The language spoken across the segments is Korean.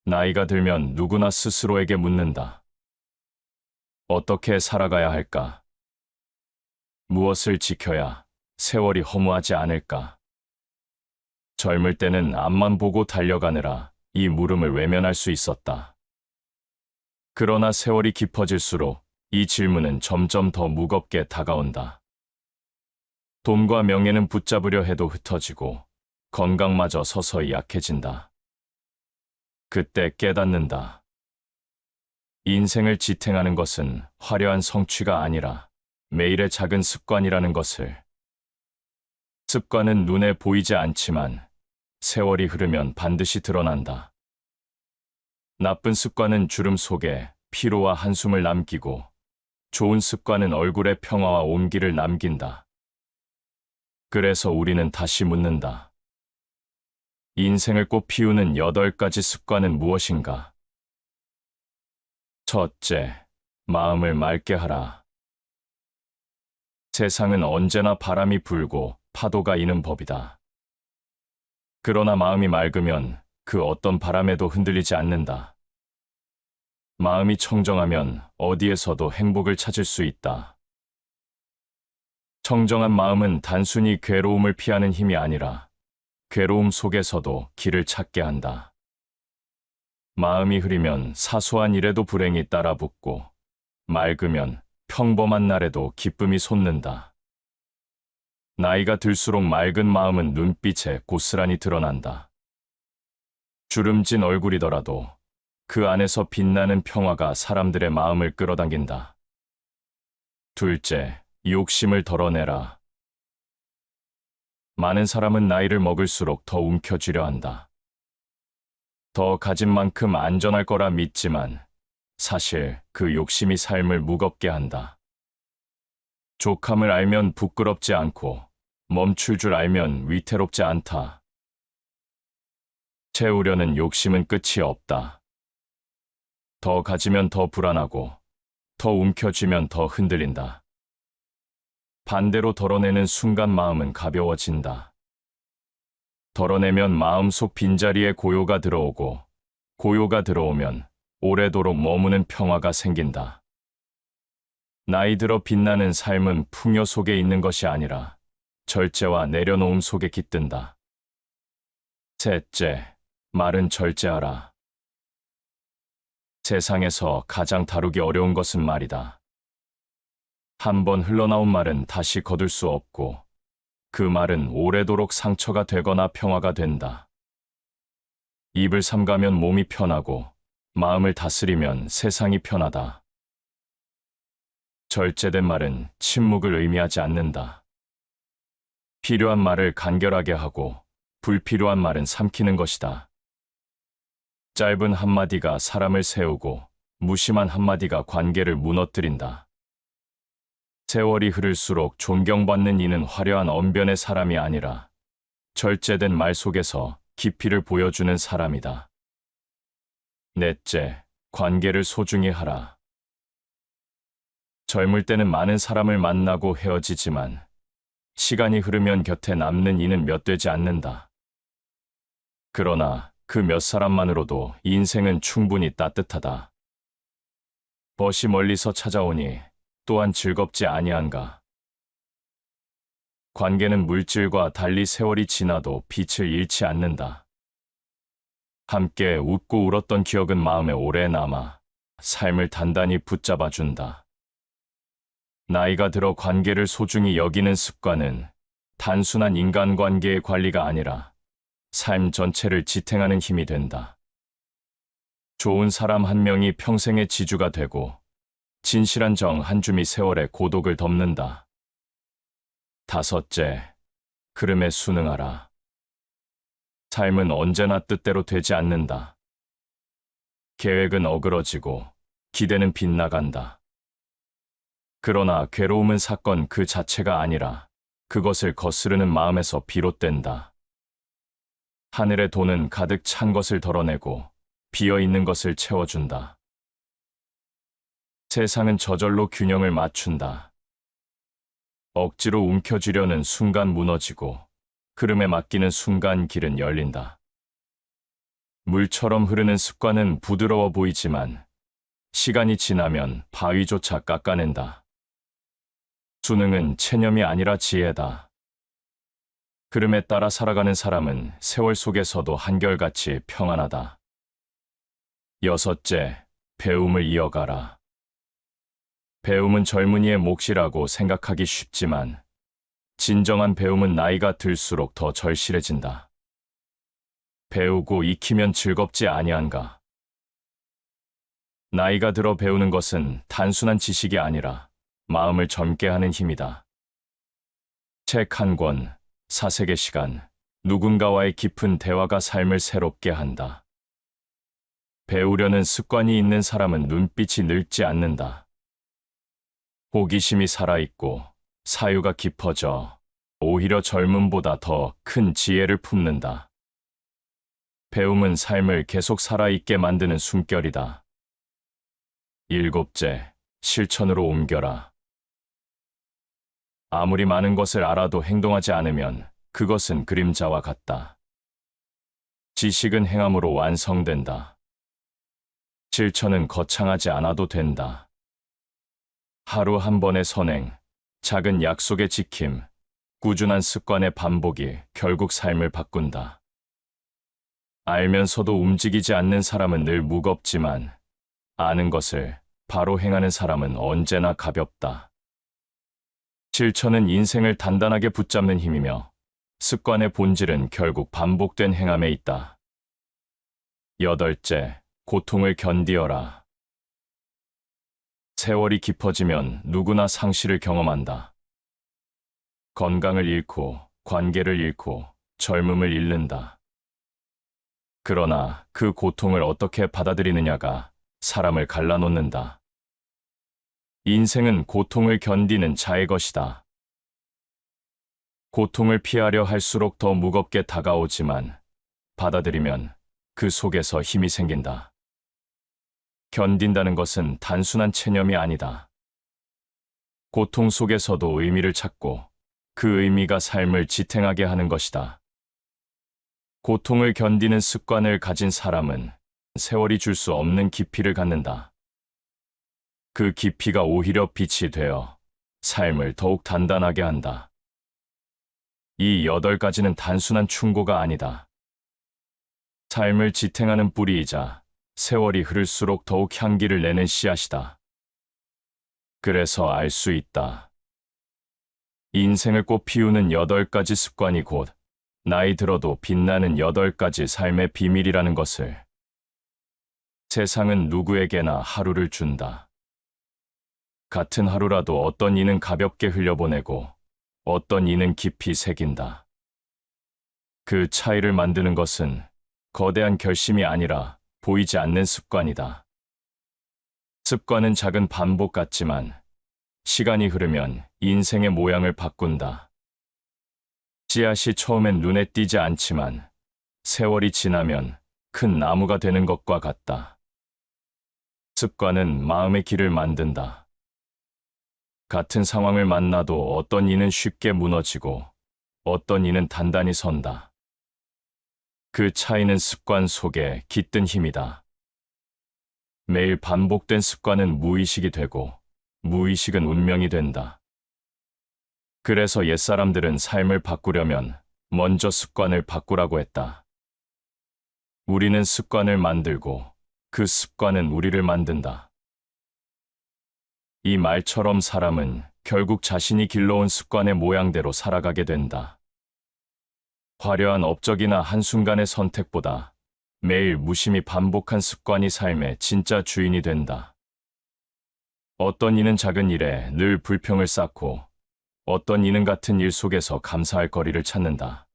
나이가 들면 누구나 스스로에게 묻는다. 어떻게 살아가야 할까? 무엇을 지켜야 세월이 허무하지 않을까? 젊을 때는 앞만 보고 달려가느라 이 물음을 외면할 수 있었다. 그러나 세월이 깊어질수록 이 질문은 점점 더 무겁게 다가온다. 돈과 명예는 붙잡으려 해도 흩어지고 건강마저 서서히 약해진다. 그때 깨닫는다. 인생을 지탱하는 것은 화려한 성취가 아니라 매일의 작은 습관이라는 것을. 습관은 눈에 보이지 않지만 세월이 흐르면 반드시 드러난다. 나쁜 습관은 주름 속에 피로와 한숨을 남기고 좋은 습관은 얼굴에 평화와 온기를 남긴다. 그래서 우리는 다시 묻는다. 인생을 꽃피우는 8가지 습관은 무엇인가? 첫째, 마음을 맑게 하라. 세상은 언제나 바람이 불고 파도가 이는 법이다. 그러나 마음이 맑으면 그 어떤 바람에도 흔들리지 않는다. 마음이 청정하면 어디에서도 행복을 찾을 수 있다. 청정한 마음은 단순히 괴로움을 피하는 힘이 아니라 괴로움 속에서도 길을 찾게 한다. 마음이 흐리면 사소한 일에도 불행이 따라붙고 맑으면 평범한 날에도 기쁨이 솟는다. 나이가 들수록 맑은 마음은 눈빛에 고스란히 드러난다. 주름진 얼굴이더라도 그 안에서 빛나는 평화가 사람들의 마음을 끌어당긴다. 둘째, 욕심을 덜어내라. 많은 사람은 나이를 먹을수록 더 움켜쥐려 한다. 더 가진 만큼 안전할 거라 믿지만 사실 그 욕심이 삶을 무겁게 한다. 족함을 알면 부끄럽지 않고 멈출 줄 알면 위태롭지 않다. 채우려는 욕심은 끝이 없다. 더 가지면 더 불안하고 더 움켜쥐면 더 흔들린다. 반대로 덜어내는 순간 마음은 가벼워진다. 덜어내면 마음속 빈자리에 고요가 들어오고 고요가 들어오면 오래도록 머무는 평화가 생긴다. 나이 들어 빛나는 삶은 풍요 속에 있는 것이 아니라 절제와 내려놓음 속에 깃든다. 셋째, 말은 절제하라. 세상에서 가장 다루기 어려운 것은 말이다. 한 번 흘러나온 말은 다시 거둘 수 없고 그 말은 오래도록 상처가 되거나 평화가 된다. 입을 삼가면 몸이 편하고 마음을 다스리면 세상이 편하다. 절제된 말은 침묵을 의미하지 않는다. 필요한 말을 간결하게 하고 불필요한 말은 삼키는 것이다. 짧은 한마디가 사람을 세우고 무심한 한마디가 관계를 무너뜨린다. 세월이 흐를수록 존경받는 이는 화려한 언변의 사람이 아니라 절제된 말 속에서 깊이를 보여주는 사람이다. 넷째, 관계를 소중히 하라. 젊을 때는 많은 사람을 만나고 헤어지지만 시간이 흐르면 곁에 남는 이는 몇 되지 않는다. 그러나 그 몇 사람만으로도 인생은 충분히 따뜻하다. 벗이 멀리서 찾아오니 또한 즐겁지 아니한가. 관계는 물질과 달리 세월이 지나도 빛을 잃지 않는다. 함께 웃고 울었던 기억은 마음에 오래 남아 삶을 단단히 붙잡아준다. 나이가 들어 관계를 소중히 여기는 습관은 단순한 인간관계의 관리가 아니라 삶 전체를 지탱하는 힘이 된다. 좋은 사람 한 명이 평생의 지주가 되고 진실한 정 한 줌이 세월의 고독을 덮는다. 다섯째, 흐름에 순응하라. 삶은 언제나 뜻대로 되지 않는다. 계획은 어그러지고 기대는 빗나간다. 그러나 괴로움은 사건 그 자체가 아니라 그것을 거스르는 마음에서 비롯된다. 하늘의 돈은 가득 찬 것을 덜어내고 비어있는 것을 채워준다. 세상은 저절로 균형을 맞춘다. 억지로 움켜쥐려는 순간 무너지고 흐름에 맡기는 순간 길은 열린다. 물처럼 흐르는 습관은 부드러워 보이지만 시간이 지나면 바위조차 깎아낸다. 수능은 체념이 아니라 지혜다. 흐름에 따라 살아가는 사람은 세월 속에서도 한결같이 평안하다. 여섯째, 배움을 이어가라. 배움은 젊은이의 몫이라고 생각하기 쉽지만 진정한 배움은 나이가 들수록 더 절실해진다. 배우고 익히면 즐겁지 아니한가? 나이가 들어 배우는 것은 단순한 지식이 아니라 마음을 젊게 하는 힘이다. 책 한 권, 사색의 시간, 누군가와의 깊은 대화가 삶을 새롭게 한다. 배우려는 습관이 있는 사람은 눈빛이 늙지 않는다. 호기심이 살아있고 사유가 깊어져 오히려 젊음보다 더 큰 지혜를 품는다. 배움은 삶을 계속 살아있게 만드는 숨결이다. 일곱째, 실천으로 옮겨라. 아무리 많은 것을 알아도 행동하지 않으면 그것은 그림자와 같다. 지식은 행함으로 완성된다. 실천은 거창하지 않아도 된다. 하루 한 번의 선행, 작은 약속의 지킴, 꾸준한 습관의 반복이 결국 삶을 바꾼다. 알면서도 움직이지 않는 사람은 늘 무겁지만 아는 것을 바로 행하는 사람은 언제나 가볍다. 실천은 인생을 단단하게 붙잡는 힘이며 습관의 본질은 결국 반복된 행함에 있다. 여덟째, 고통을 견디어라. 세월이 깊어지면 누구나 상실을 경험한다. 건강을 잃고, 관계를 잃고, 젊음을 잃는다. 그러나 그 고통을 어떻게 받아들이느냐가 사람을 갈라놓는다. 인생은 고통을 견디는 자의 것이다. 고통을 피하려 할수록 더 무겁게 다가오지만 받아들이면 그 속에서 힘이 생긴다. 견딘다는 것은 단순한 체념이 아니다. 고통 속에서도 의미를 찾고 그 의미가 삶을 지탱하게 하는 것이다. 고통을 견디는 습관을 가진 사람은 세월이 줄 수 없는 깊이를 갖는다. 그 깊이가 오히려 빛이 되어 삶을 더욱 단단하게 한다. 이 8가지는 단순한 충고가 아니다. 삶을 지탱하는 뿌리이자 세월이 흐를수록 더욱 향기를 내는 씨앗이다. 그래서 알 수 있다. 인생을 꽃 피우는 8가지 습관이 곧 나이 들어도 빛나는 8가지 삶의 비밀이라는 것을. 세상은 누구에게나 하루를 준다. 같은 하루라도 어떤 이는 가볍게 흘려보내고 어떤 이는 깊이 새긴다. 그 차이를 만드는 것은 거대한 결심이 아니라 보이지 않는 습관이다. 습관은 작은 반복 같지만 시간이 흐르면 인생의 모양을 바꾼다. 씨앗이 처음엔 눈에 띄지 않지만 세월이 지나면 큰 나무가 되는 것과 같다. 습관은 마음의 길을 만든다. 같은 상황을 만나도 어떤 이는 쉽게 무너지고 어떤 이는 단단히 선다. 그 차이는 습관 속에 깃든 힘이다. 매일 반복된 습관은 무의식이 되고 무의식은 운명이 된다. 그래서 옛사람들은 삶을 바꾸려면 먼저 습관을 바꾸라고 했다. 우리는 습관을 만들고 그 습관은 우리를 만든다. 이 말처럼 사람은 결국 자신이 길러온 습관의 모양대로 살아가게 된다. 화려한 업적이나 한순간의 선택보다 매일 무심히 반복한 습관이 삶의 진짜 주인이 된다. 어떤 이는 작은 일에 늘 불평을 쌓고 어떤 이는 같은 일 속에서 감사할 거리를 찾는다.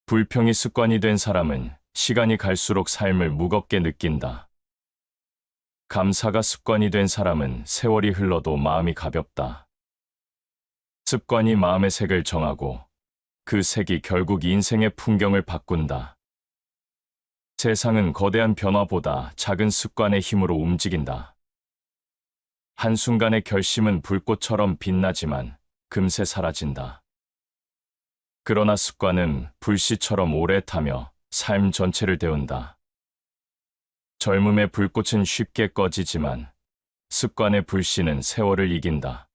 불평이 습관이 된 사람은 시간이 갈수록 삶을 무겁게 느낀다. 감사가 습관이 된 사람은 세월이 흘러도 마음이 가볍다. 습관이 마음의 색을 정하고 그 색이 결국 인생의 풍경을 바꾼다. 세상은 거대한 변화보다 작은 습관의 힘으로 움직인다. 한순간의 결심은 불꽃처럼 빛나지만 금세 사라진다. 그러나 습관은 불씨처럼 오래 타며 삶 전체를 데운다. 젊음의 불꽃은 쉽게 꺼지지만 습관의 불씨는 세월을 이긴다.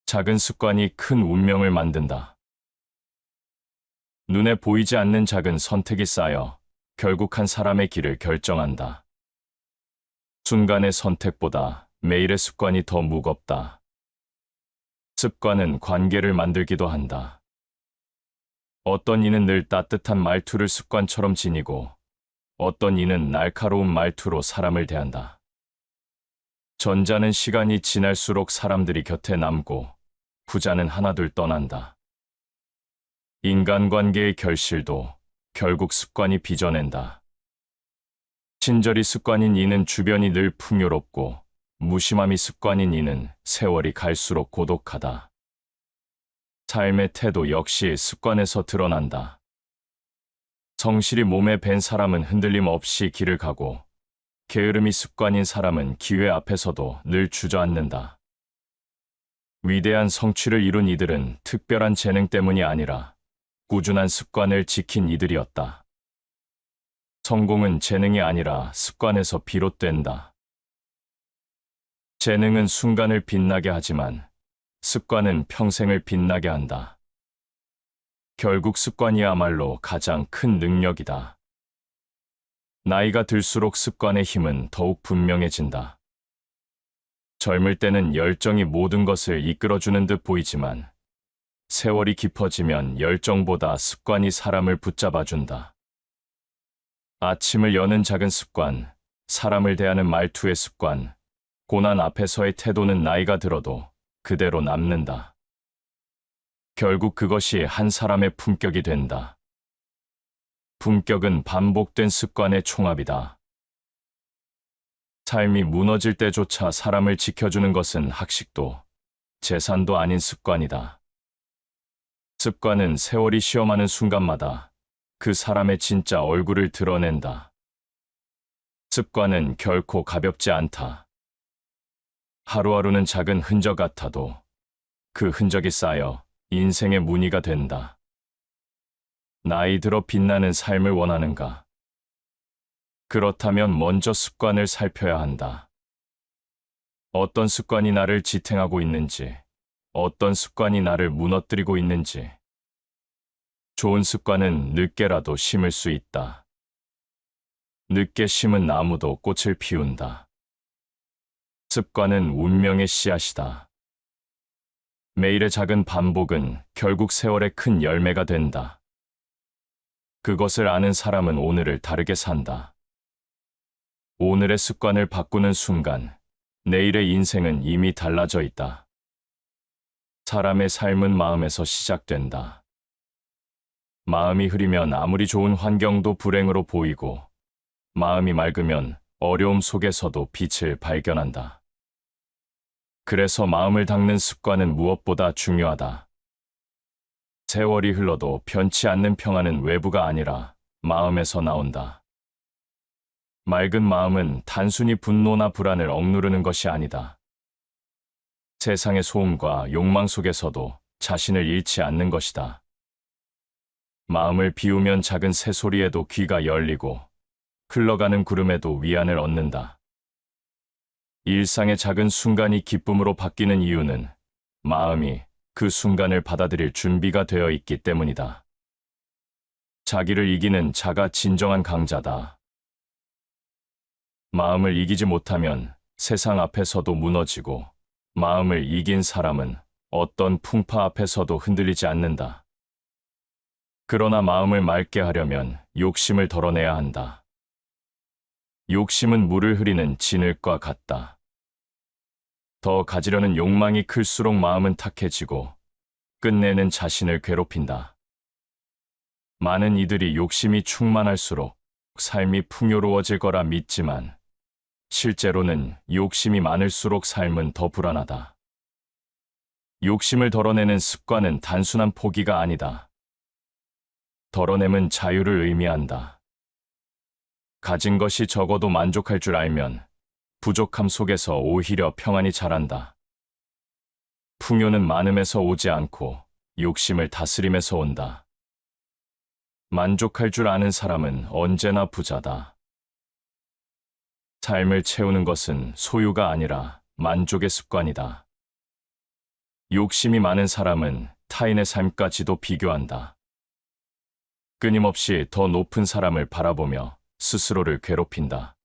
작은 습관이 큰 운명을 만든다. 눈에 보이지 않는 작은 선택이 쌓여 결국 한 사람의 길을 결정한다. 순간의 선택보다 매일의 습관이 더 무겁다. 습관은 관계를 만들기도 한다. 어떤 이는 늘 따뜻한 말투를 습관처럼 지니고 어떤 이는 날카로운 말투로 사람을 대한다. 전자는 시간이 지날수록 사람들이 곁에 남고 후자는 하나둘 떠난다. 인간관계의 결실도 결국 습관이 빚어낸다. 친절이 습관인 이는 주변이 늘 풍요롭고 무심함이 습관인 이는 세월이 갈수록 고독하다. 삶의 태도 역시 습관에서 드러난다. 성실히 몸에 밴 사람은 흔들림 없이 길을 가고 게으름이 습관인 사람은 기회 앞에서도 늘 주저앉는다. 위대한 성취를 이룬 이들은 특별한 재능 때문이 아니라 꾸준한 습관을 지킨 이들이었다. 성공은 재능이 아니라 습관에서 비롯된다. 재능은 순간을 빛나게 하지만 습관은 평생을 빛나게 한다. 결국 습관이야말로 가장 큰 능력이다. 나이가 들수록 습관의 힘은 더욱 분명해진다. 젊을 때는 열정이 모든 것을 이끌어주는 듯 보이지만 세월이 깊어지면 열정보다 습관이 사람을 붙잡아준다. 아침을 여는 작은 습관, 사람을 대하는 말투의 습관, 고난 앞에서의 태도는 나이가 들어도 그대로 남는다. 결국 그것이 한 사람의 품격이 된다. 품격은 반복된 습관의 총합이다. 삶이 무너질 때조차 사람을 지켜주는 것은 학식도 재산도 아닌 습관이다. 습관은 세월이 시험하는 순간마다 그 사람의 진짜 얼굴을 드러낸다. 습관은 결코 가볍지 않다. 하루하루는 작은 흔적 같아도 그 흔적이 쌓여 인생의 무늬가 된다. 나이 들어 빛나는 삶을 원하는가? 그렇다면 먼저 습관을 살펴야 한다. 어떤 습관이 나를 지탱하고 있는지, 어떤 습관이 나를 무너뜨리고 있는지. 좋은 습관은 늦게라도 심을 수 있다. 늦게 심은 나무도 꽃을 피운다. 습관은 운명의 씨앗이다. 매일의 작은 반복은 결국 세월의 큰 열매가 된다. 그것을 아는 사람은 오늘을 다르게 산다. 오늘의 습관을 바꾸는 순간, 내일의 인생은 이미 달라져 있다. 사람의 삶은 마음에서 시작된다. 마음이 흐리면 아무리 좋은 환경도 불행으로 보이고, 마음이 맑으면 어려움 속에서도 빛을 발견한다. 그래서 마음을 닦는 습관은 무엇보다 중요하다. 세월이 흘러도 변치 않는 평화는 외부가 아니라 마음에서 나온다. 맑은 마음은 단순히 분노나 불안을 억누르는 것이 아니다. 세상의 소음과 욕망 속에서도 자신을 잃지 않는 것이다. 마음을 비우면 작은 새소리에도 귀가 열리고 흘러가는 구름에도 위안을 얻는다. 일상의 작은 순간이 기쁨으로 바뀌는 이유는 마음이 그 순간을 받아들일 준비가 되어 있기 때문이다. 자기를 이기는 자가 진정한 강자다. 마음을 이기지 못하면 세상 앞에서도 무너지고 마음을 이긴 사람은 어떤 풍파 앞에서도 흔들리지 않는다. 그러나 마음을 맑게 하려면 욕심을 덜어내야 한다. 욕심은 물을 흐리는 진흙과 같다. 더 가지려는 욕망이 클수록 마음은 탁해지고 끝내는 자신을 괴롭힌다. 많은 이들이 욕심이 충만할수록 삶이 풍요로워질 거라 믿지만 실제로는 욕심이 많을수록 삶은 더 불안하다. 욕심을 덜어내는 습관은 단순한 포기가 아니다. 덜어냄은 자유를 의미한다. 가진 것이 적어도 만족할 줄 알면 부족함 속에서 오히려 평안이 자란다. 풍요는 많음에서 오지 않고 욕심을 다스림에서 온다. 만족할 줄 아는 사람은 언제나 부자다. 삶을 채우는 것은 소유가 아니라 만족의 습관이다. 욕심이 많은 사람은 타인의 삶까지도 비교한다. 끊임없이 더 높은 사람을 바라보며 스스로를 괴롭힌다.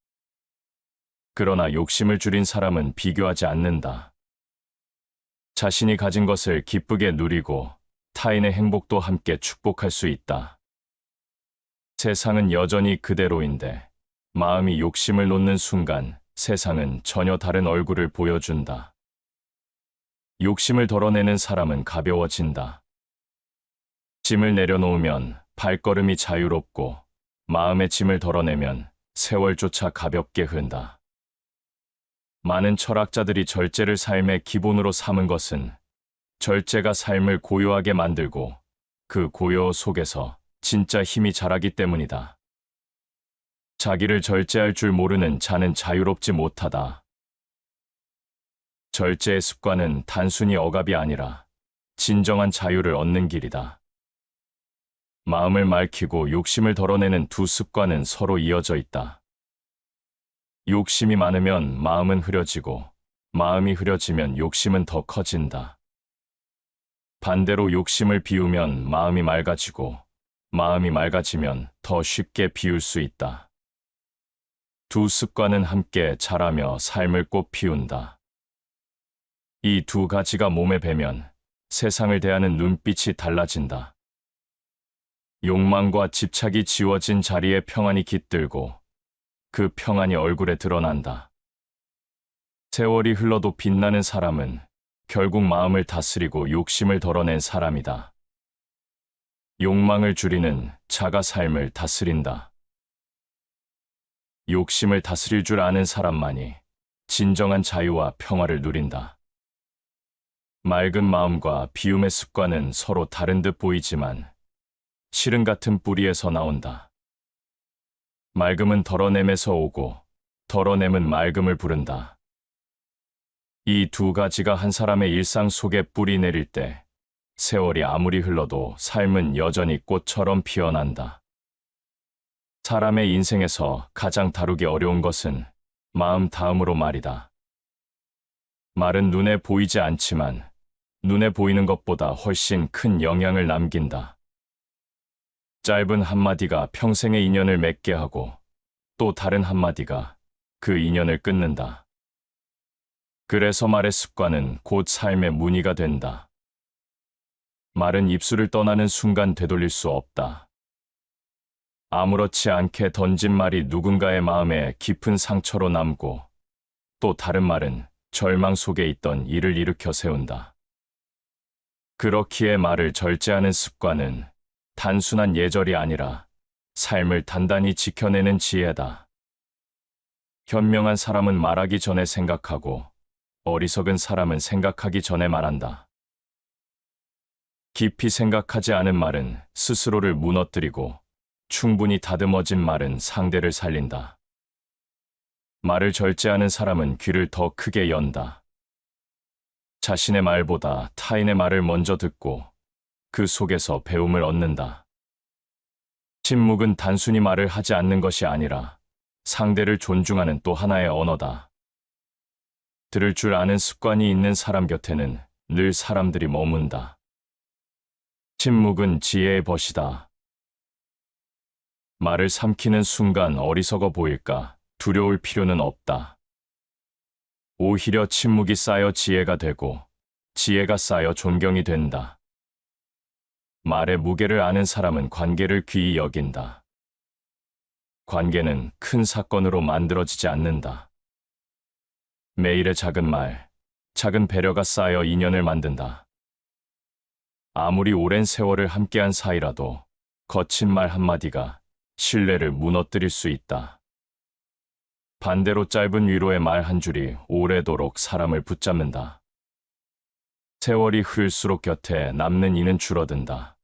그러나 욕심을 줄인 사람은 비교하지 않는다. 자신이 가진 것을 기쁘게 누리고 타인의 행복도 함께 축복할 수 있다. 세상은 여전히 그대로인데 마음이 욕심을 놓는 순간 세상은 전혀 다른 얼굴을 보여준다. 욕심을 덜어내는 사람은 가벼워진다. 짐을 내려놓으면 발걸음이 자유롭고 마음의 짐을 덜어내면 세월조차 가볍게 흔다. 많은 철학자들이 절제를 삶의 기본으로 삼은 것은 절제가 삶을 고요하게 만들고 그 고요 속에서 진짜 힘이 자라기 때문이다. 자기를 절제할 줄 모르는 자는 자유롭지 못하다. 절제의 습관은 단순히 억압이 아니라 진정한 자유를 얻는 길이다. 마음을 맑히고 욕심을 덜어내는 두 습관은 서로 이어져 있다. 욕심이 많으면 마음은 흐려지고 마음이 흐려지면 욕심은 더 커진다. 반대로 욕심을 비우면 마음이 맑아지고 마음이 맑아지면 더 쉽게 비울 수 있다. 두 습관은 함께 자라며 삶을 꽃 피운다. 이 두 가지가 몸에 배면 세상을 대하는 눈빛이 달라진다. 욕망과 집착이 지워진 자리에 평안이 깃들고 그 평안이 얼굴에 드러난다. 세월이 흘러도 빛나는 사람은 결국 마음을 다스리고 욕심을 덜어낸 사람이다. 욕망을 줄이는 자가 삶을 다스린다. 욕심을 다스릴 줄 아는 사람만이 진정한 자유와 평화를 누린다. 맑은 마음과 비움의 습관은 서로 다른 듯 보이지만 실은 같은 뿌리에서 나온다. 맑음은 덜어냄에서 오고 덜어냄은 맑음을 부른다. 이 두 가지가 한 사람의 일상 속에 뿌리 내릴 때 세월이 아무리 흘러도 삶은 여전히 꽃처럼 피어난다. 사람의 인생에서 가장 다루기 어려운 것은 마음 다음으로 말이다. 말은 눈에 보이지 않지만 눈에 보이는 것보다 훨씬 큰 영향을 남긴다. 짧은 한마디가 평생의 인연을 맺게 하고 또 다른 한마디가 그 인연을 끊는다. 그래서 말의 습관은 곧 삶의 무늬가 된다. 말은 입술을 떠나는 순간 되돌릴 수 없다. 아무렇지 않게 던진 말이 누군가의 마음에 깊은 상처로 남고 또 다른 말은 절망 속에 있던 이를 일으켜 세운다. 그렇기에 말을 절제하는 습관은 단순한 예절이 아니라 삶을 단단히 지켜내는 지혜다. 현명한 사람은 말하기 전에 생각하고 어리석은 사람은 생각하기 전에 말한다. 깊이 생각하지 않은 말은 스스로를 무너뜨리고 충분히 다듬어진 말은 상대를 살린다. 말을 절제하는 사람은 귀를 더 크게 연다. 자신의 말보다 타인의 말을 먼저 듣고 그 속에서 배움을 얻는다. 침묵은 단순히 말을 하지 않는 것이 아니라 상대를 존중하는 또 하나의 언어다. 들을 줄 아는 습관이 있는 사람 곁에는 늘 사람들이 머문다. 침묵은 지혜의 벗이다. 말을 삼키는 순간 어리석어 보일까 두려울 필요는 없다. 오히려 침묵이 쌓여 지혜가 되고 지혜가 쌓여 존경이 된다. 말의 무게를 아는 사람은 관계를 귀히 여긴다. 관계는 큰 사건으로 만들어지지 않는다. 매일의 작은 말, 작은 배려가 쌓여 인연을 만든다. 아무리 오랜 세월을 함께한 사이라도 거친 말 한마디가 신뢰를 무너뜨릴 수 있다. 반대로 짧은 위로의 말 한 줄이 오래도록 사람을 붙잡는다. 세월이 흐를수록 곁에 남는 이는 줄어든다.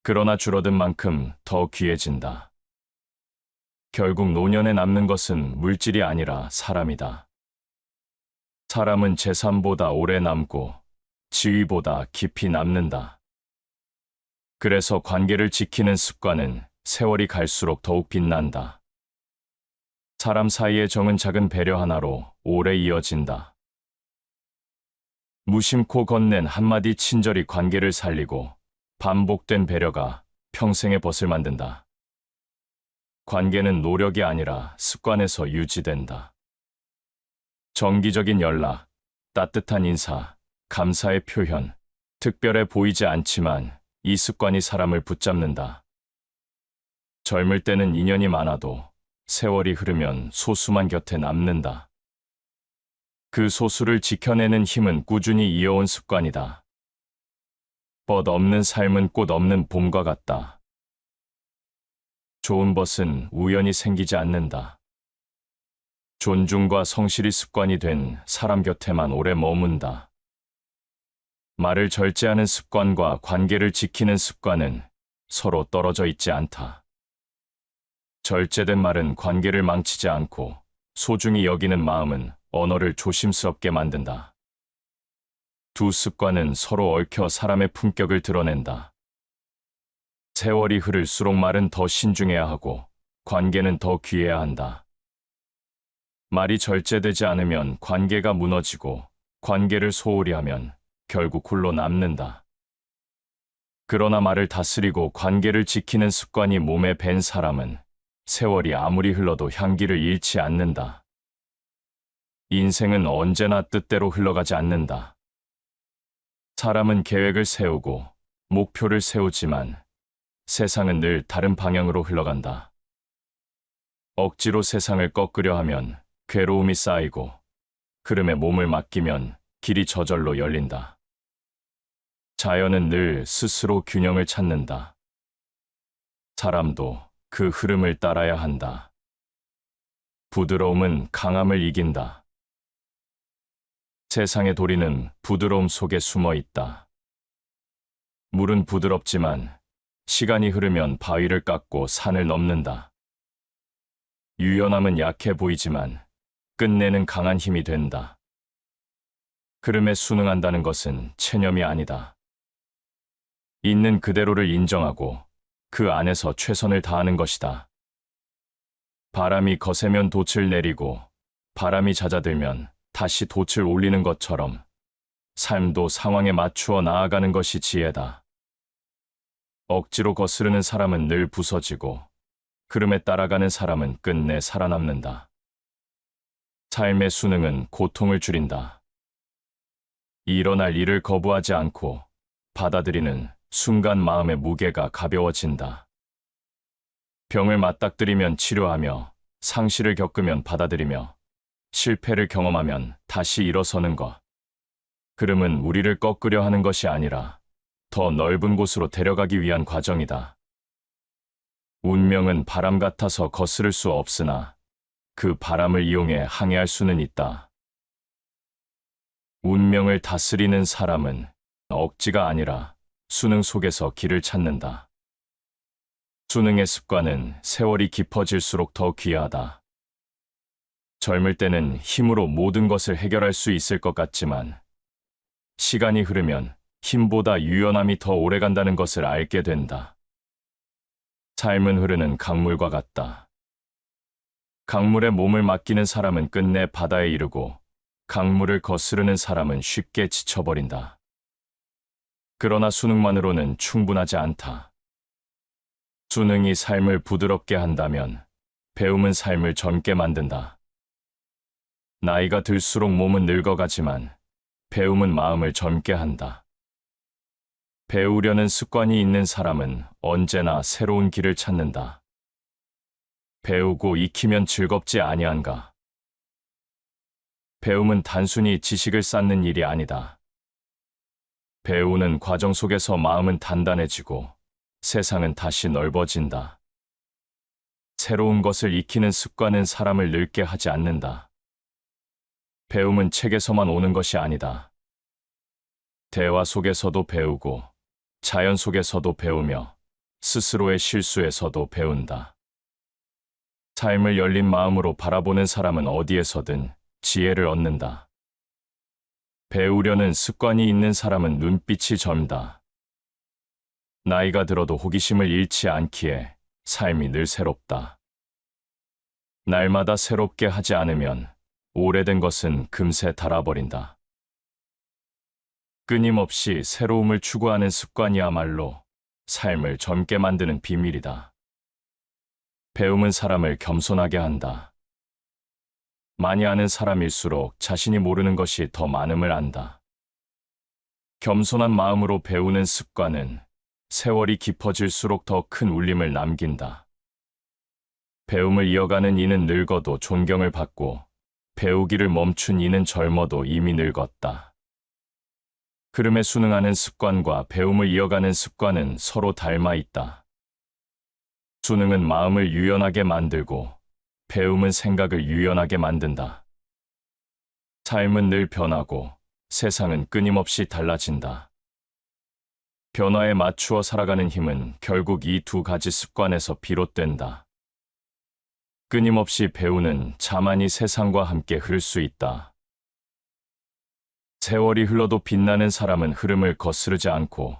그러나 줄어든 만큼 더 귀해진다. 결국 노년에 남는 것은 물질이 아니라 사람이다. 사람은 재산보다 오래 남고 지위보다 깊이 남는다. 그래서 관계를 지키는 습관은 세월이 갈수록 더욱 빛난다. 사람 사이의 정은 작은 배려 하나로 오래 이어진다. 무심코 건넨 한마디 친절이 관계를 살리고 반복된 배려가 평생의 벗을 만든다. 관계는 노력이 아니라 습관에서 유지된다. 정기적인 연락, 따뜻한 인사, 감사의 표현, 특별해 보이지 않지만 이 습관이 사람을 붙잡는다. 젊을 때는 인연이 많아도 세월이 흐르면 소수만 곁에 남는다. 그 소수를 지켜내는 힘은 꾸준히 이어온 습관이다. 벗 없는 삶은 꽃 없는 봄과 같다. 좋은 벗은 우연히 생기지 않는다. 존중과 성실이 습관이 된 사람 곁에만 오래 머문다. 말을 절제하는 습관과 관계를 지키는 습관은 서로 떨어져 있지 않다. 절제된 말은 관계를 망치지 않고 소중히 여기는 마음은 언어를 조심스럽게 만든다. 두 습관은 서로 얽혀 사람의 품격을 드러낸다. 세월이 흐를수록 말은 더 신중해야 하고 관계는 더 귀해야 한다. 말이 절제되지 않으면 관계가 무너지고 관계를 소홀히 하면 결국 홀로 남는다. 그러나 말을 다스리고 관계를 지키는 습관이 몸에 밴 사람은 세월이 아무리 흘러도 향기를 잃지 않는다. 인생은 언제나 뜻대로 흘러가지 않는다. 사람은 계획을 세우고 목표를 세우지만 세상은 늘 다른 방향으로 흘러간다. 억지로 세상을 꺾으려 하면 괴로움이 쌓이고 흐름에 몸을 맡기면 길이 저절로 열린다. 자연은 늘 스스로 균형을 찾는다. 사람도 그 흐름을 따라야 한다. 부드러움은 강함을 이긴다. 세상의 도리는 부드러움 속에 숨어 있다. 물은 부드럽지만 시간이 흐르면 바위를 깎고 산을 넘는다. 유연함은 약해 보이지만 끝내는 강한 힘이 된다. 흐름에 순응한다는 것은 체념이 아니다. 있는 그대로를 인정하고 그 안에서 최선을 다하는 것이다. 바람이 거세면 돛을 내리고 바람이 잦아들면 다시 돛을 올리는 것처럼 삶도 상황에 맞추어 나아가는 것이 지혜다. 억지로 거스르는 사람은 늘 부서지고 흐름에 따라가는 사람은 끝내 살아남는다. 삶의 순응은 고통을 줄인다. 일어날 일을 거부하지 않고 받아들이는 순간 마음의 무게가 가벼워진다. 병을 맞닥뜨리면 치료하며 상실을 겪으면 받아들이며 실패를 경험하면 다시 일어서는 것. 흐름은 우리를 꺾으려 하는 것이 아니라 더 넓은 곳으로 데려가기 위한 과정이다. 운명은 바람 같아서 거스를 수 없으나 그 바람을 이용해 항해할 수는 있다. 운명을 다스리는 사람은 억지가 아니라 수능 속에서 길을 찾는다. 수능의 습관은 세월이 깊어질수록 더 귀하다. 젊을 때는 힘으로 모든 것을 해결할 수 있을 것 같지만 시간이 흐르면 힘보다 유연함이 더 오래간다는 것을 알게 된다. 삶은 흐르는 강물과 같다. 강물에 몸을 맡기는 사람은 끝내 바다에 이르고 강물을 거스르는 사람은 쉽게 지쳐버린다. 그러나 수능만으로는 충분하지 않다. 수능이 삶을 부드럽게 한다면 배움은 삶을 젊게 만든다. 나이가 들수록 몸은 늙어가지만 배움은 마음을 젊게 한다. 배우려는 습관이 있는 사람은 언제나 새로운 길을 찾는다. 배우고 익히면 즐겁지 아니한가? 배움은 단순히 지식을 쌓는 일이 아니다. 배우는 과정 속에서 마음은 단단해지고 세상은 다시 넓어진다. 새로운 것을 익히는 습관은 사람을 늙게 하지 않는다. 배움은 책에서만 오는 것이 아니다. 대화 속에서도 배우고 자연 속에서도 배우며 스스로의 실수에서도 배운다. 삶을 열린 마음으로 바라보는 사람은 어디에서든 지혜를 얻는다. 배우려는 습관이 있는 사람은 눈빛이 젊다. 나이가 들어도 호기심을 잃지 않기에 삶이 늘 새롭다. 날마다 새롭게 하지 않으면 오래된 것은 금세 닳아버린다. 끊임없이 새로움을 추구하는 습관이야말로 삶을 젊게 만드는 비밀이다. 배움은 사람을 겸손하게 한다. 많이 아는 사람일수록 자신이 모르는 것이 더 많음을 안다. 겸손한 마음으로 배우는 습관은 세월이 깊어질수록 더 큰 울림을 남긴다. 배움을 이어가는 이는 늙어도 존경을 받고 배우기를 멈춘 이는 젊어도 이미 늙었다. 흐름에 순응하는 습관과 배움을 이어가는 습관은 서로 닮아 있다. 순응은 마음을 유연하게 만들고 배움은 생각을 유연하게 만든다. 삶은 늘 변하고 세상은 끊임없이 달라진다. 변화에 맞추어 살아가는 힘은 결국 이 두 가지 습관에서 비롯된다. 끊임없이 배우는 자만이 세상과 함께 흐를 수 있다. 세월이 흘러도 빛나는 사람은 흐름을 거스르지 않고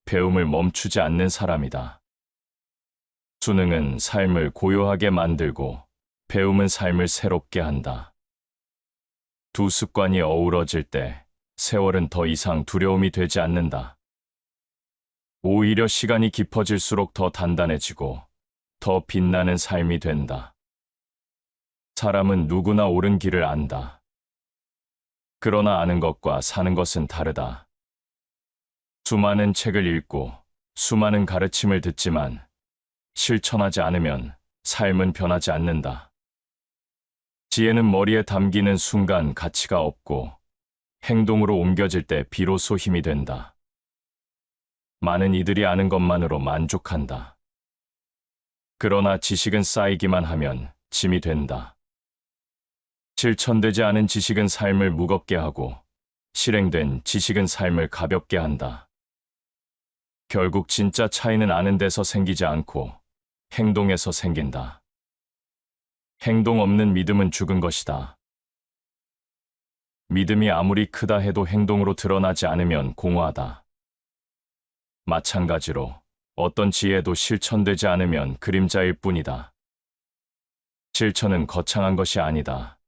배움을 멈추지 않는 사람이다. 순응은 삶을 고요하게 만들고 배움은 삶을 새롭게 한다. 두 습관이 어우러질 때 세월은 더 이상 두려움이 되지 않는다. 오히려 시간이 깊어질수록 더 단단해지고 더 빛나는 삶이 된다. 사람은 누구나 옳은 길을 안다. 그러나 아는 것과 사는 것은 다르다. 수많은 책을 읽고 수많은 가르침을 듣지만 실천하지 않으면 삶은 변하지 않는다. 지혜는 머리에 담기는 순간 가치가 없고 행동으로 옮겨질 때 비로소 힘이 된다. 많은 이들이 아는 것만으로 만족한다. 그러나 지식은 쌓이기만 하면 짐이 된다. 실천되지 않은 지식은 삶을 무겁게 하고 실행된 지식은 삶을 가볍게 한다. 결국 진짜 차이는 아는 데서 생기지 않고 행동에서 생긴다. 행동 없는 믿음은 죽은 것이다. 믿음이 아무리 크다 해도 행동으로 드러나지 않으면 공허하다. 마찬가지로 어떤 지혜도 실천되지 않으면 그림자일 뿐이다. 실천은 거창한 것이 아니다.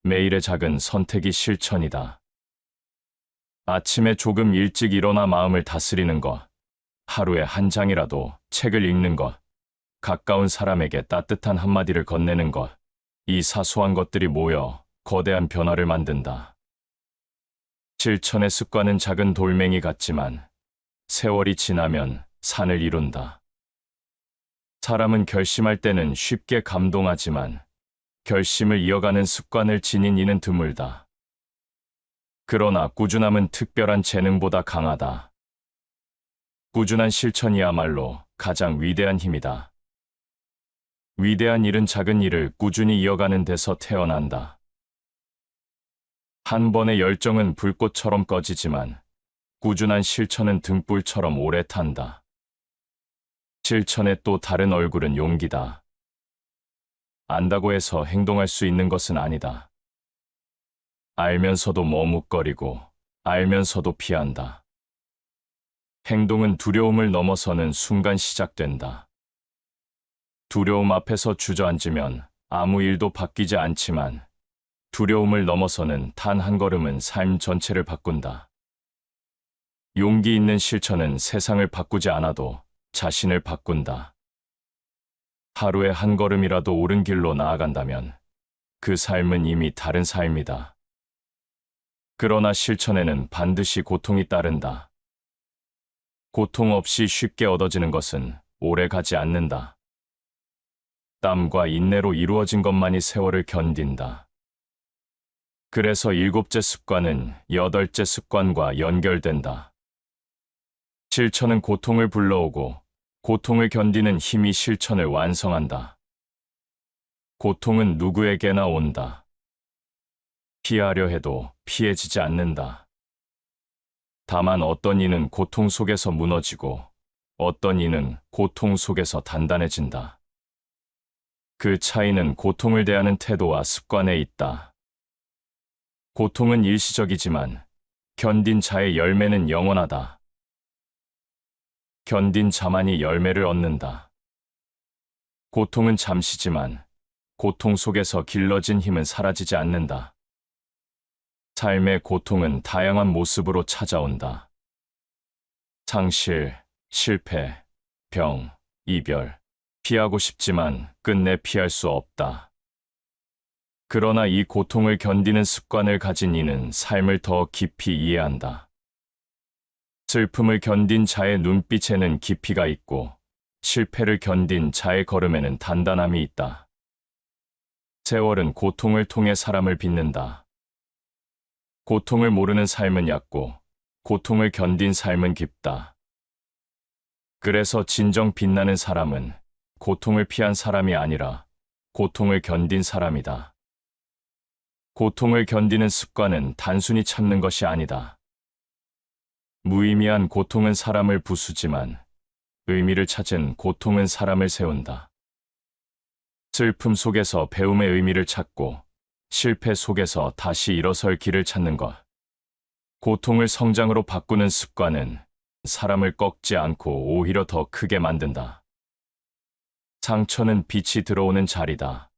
매일의 작은 선택이 실천이다. 아침에 조금 일찍 일어나 마음을 다스리는 것, 하루에 한 장이라도 책을 읽는 것, 가까운 사람에게 따뜻한 한마디를 건네는 것, 이 사소한 것들이 모여 거대한 변화를 만든다. 실천의 습관은 작은 돌멩이 같지만 세월이 지나면 산을 이룬다. 사람은 결심할 때는 쉽게 감동하지만 결심을 이어가는 습관을 지닌 이는 드물다. 그러나 꾸준함은 특별한 재능보다 강하다. 꾸준한 실천이야말로 가장 위대한 힘이다. 위대한 일은 작은 일을 꾸준히 이어가는 데서 태어난다. 한 번의 열정은 불꽃처럼 꺼지지만 꾸준한 실천은 등불처럼 오래 탄다. 실천의 또 다른 얼굴은 용기다. 안다고 해서 행동할 수 있는 것은 아니다. 알면서도 머뭇거리고 알면서도 피한다. 행동은 두려움을 넘어서는 순간 시작된다. 두려움 앞에서 주저앉으면 아무 일도 바뀌지 않지만 두려움을 넘어서는 단 한 걸음은 삶 전체를 바꾼다. 용기 있는 실천은 세상을 바꾸지 않아도 자신을 바꾼다. 하루에 한 걸음이라도 옳은 길로 나아간다면 그 삶은 이미 다른 삶이다. 그러나 실천에는 반드시 고통이 따른다. 고통 없이 쉽게 얻어지는 것은 오래 가지 않는다. 땀과 인내로 이루어진 것만이 세월을 견딘다. 그래서 7째 습관은 8째 습관과 연결된다. 실천은 고통을 불러오고 고통을 견디는 힘이 실천을 완성한다. 고통은 누구에게나 온다. 피하려 해도 피해지지 않는다. 다만 어떤 이는 고통 속에서 무너지고 어떤 이는 고통 속에서 단단해진다. 그 차이는 고통을 대하는 태도와 습관에 있다. 고통은 일시적이지만 견딘 자의 열매는 영원하다. 견딘 자만이 열매를 얻는다. 고통은 잠시지만 고통 속에서 길러진 힘은 사라지지 않는다. 삶의 고통은 다양한 모습으로 찾아온다. 상실, 실패, 병, 이별. 피하고 싶지만 끝내 피할 수 없다. 그러나 이 고통을 견디는 습관을 가진 이는 삶을 더 깊이 이해한다. 슬픔을 견딘 자의 눈빛에는 깊이가 있고 실패를 견딘 자의 걸음에는 단단함이 있다. 세월은 고통을 통해 사람을 빚는다. 고통을 모르는 삶은 얕고 고통을 견딘 삶은 깊다. 그래서 진정 빛나는 사람은 고통을 피한 사람이 아니라 고통을 견딘 사람이다. 고통을 견디는 습관은 단순히 참는 것이 아니다. 무의미한 고통은 사람을 부수지만 의미를 찾은 고통은 사람을 세운다. 슬픔 속에서 배움의 의미를 찾고 실패 속에서 다시 일어설 길을 찾는 것. 고통을 성장으로 바꾸는 습관은 사람을 꺾지 않고 오히려 더 크게 만든다. 상처는 빛이 들어오는 자리다.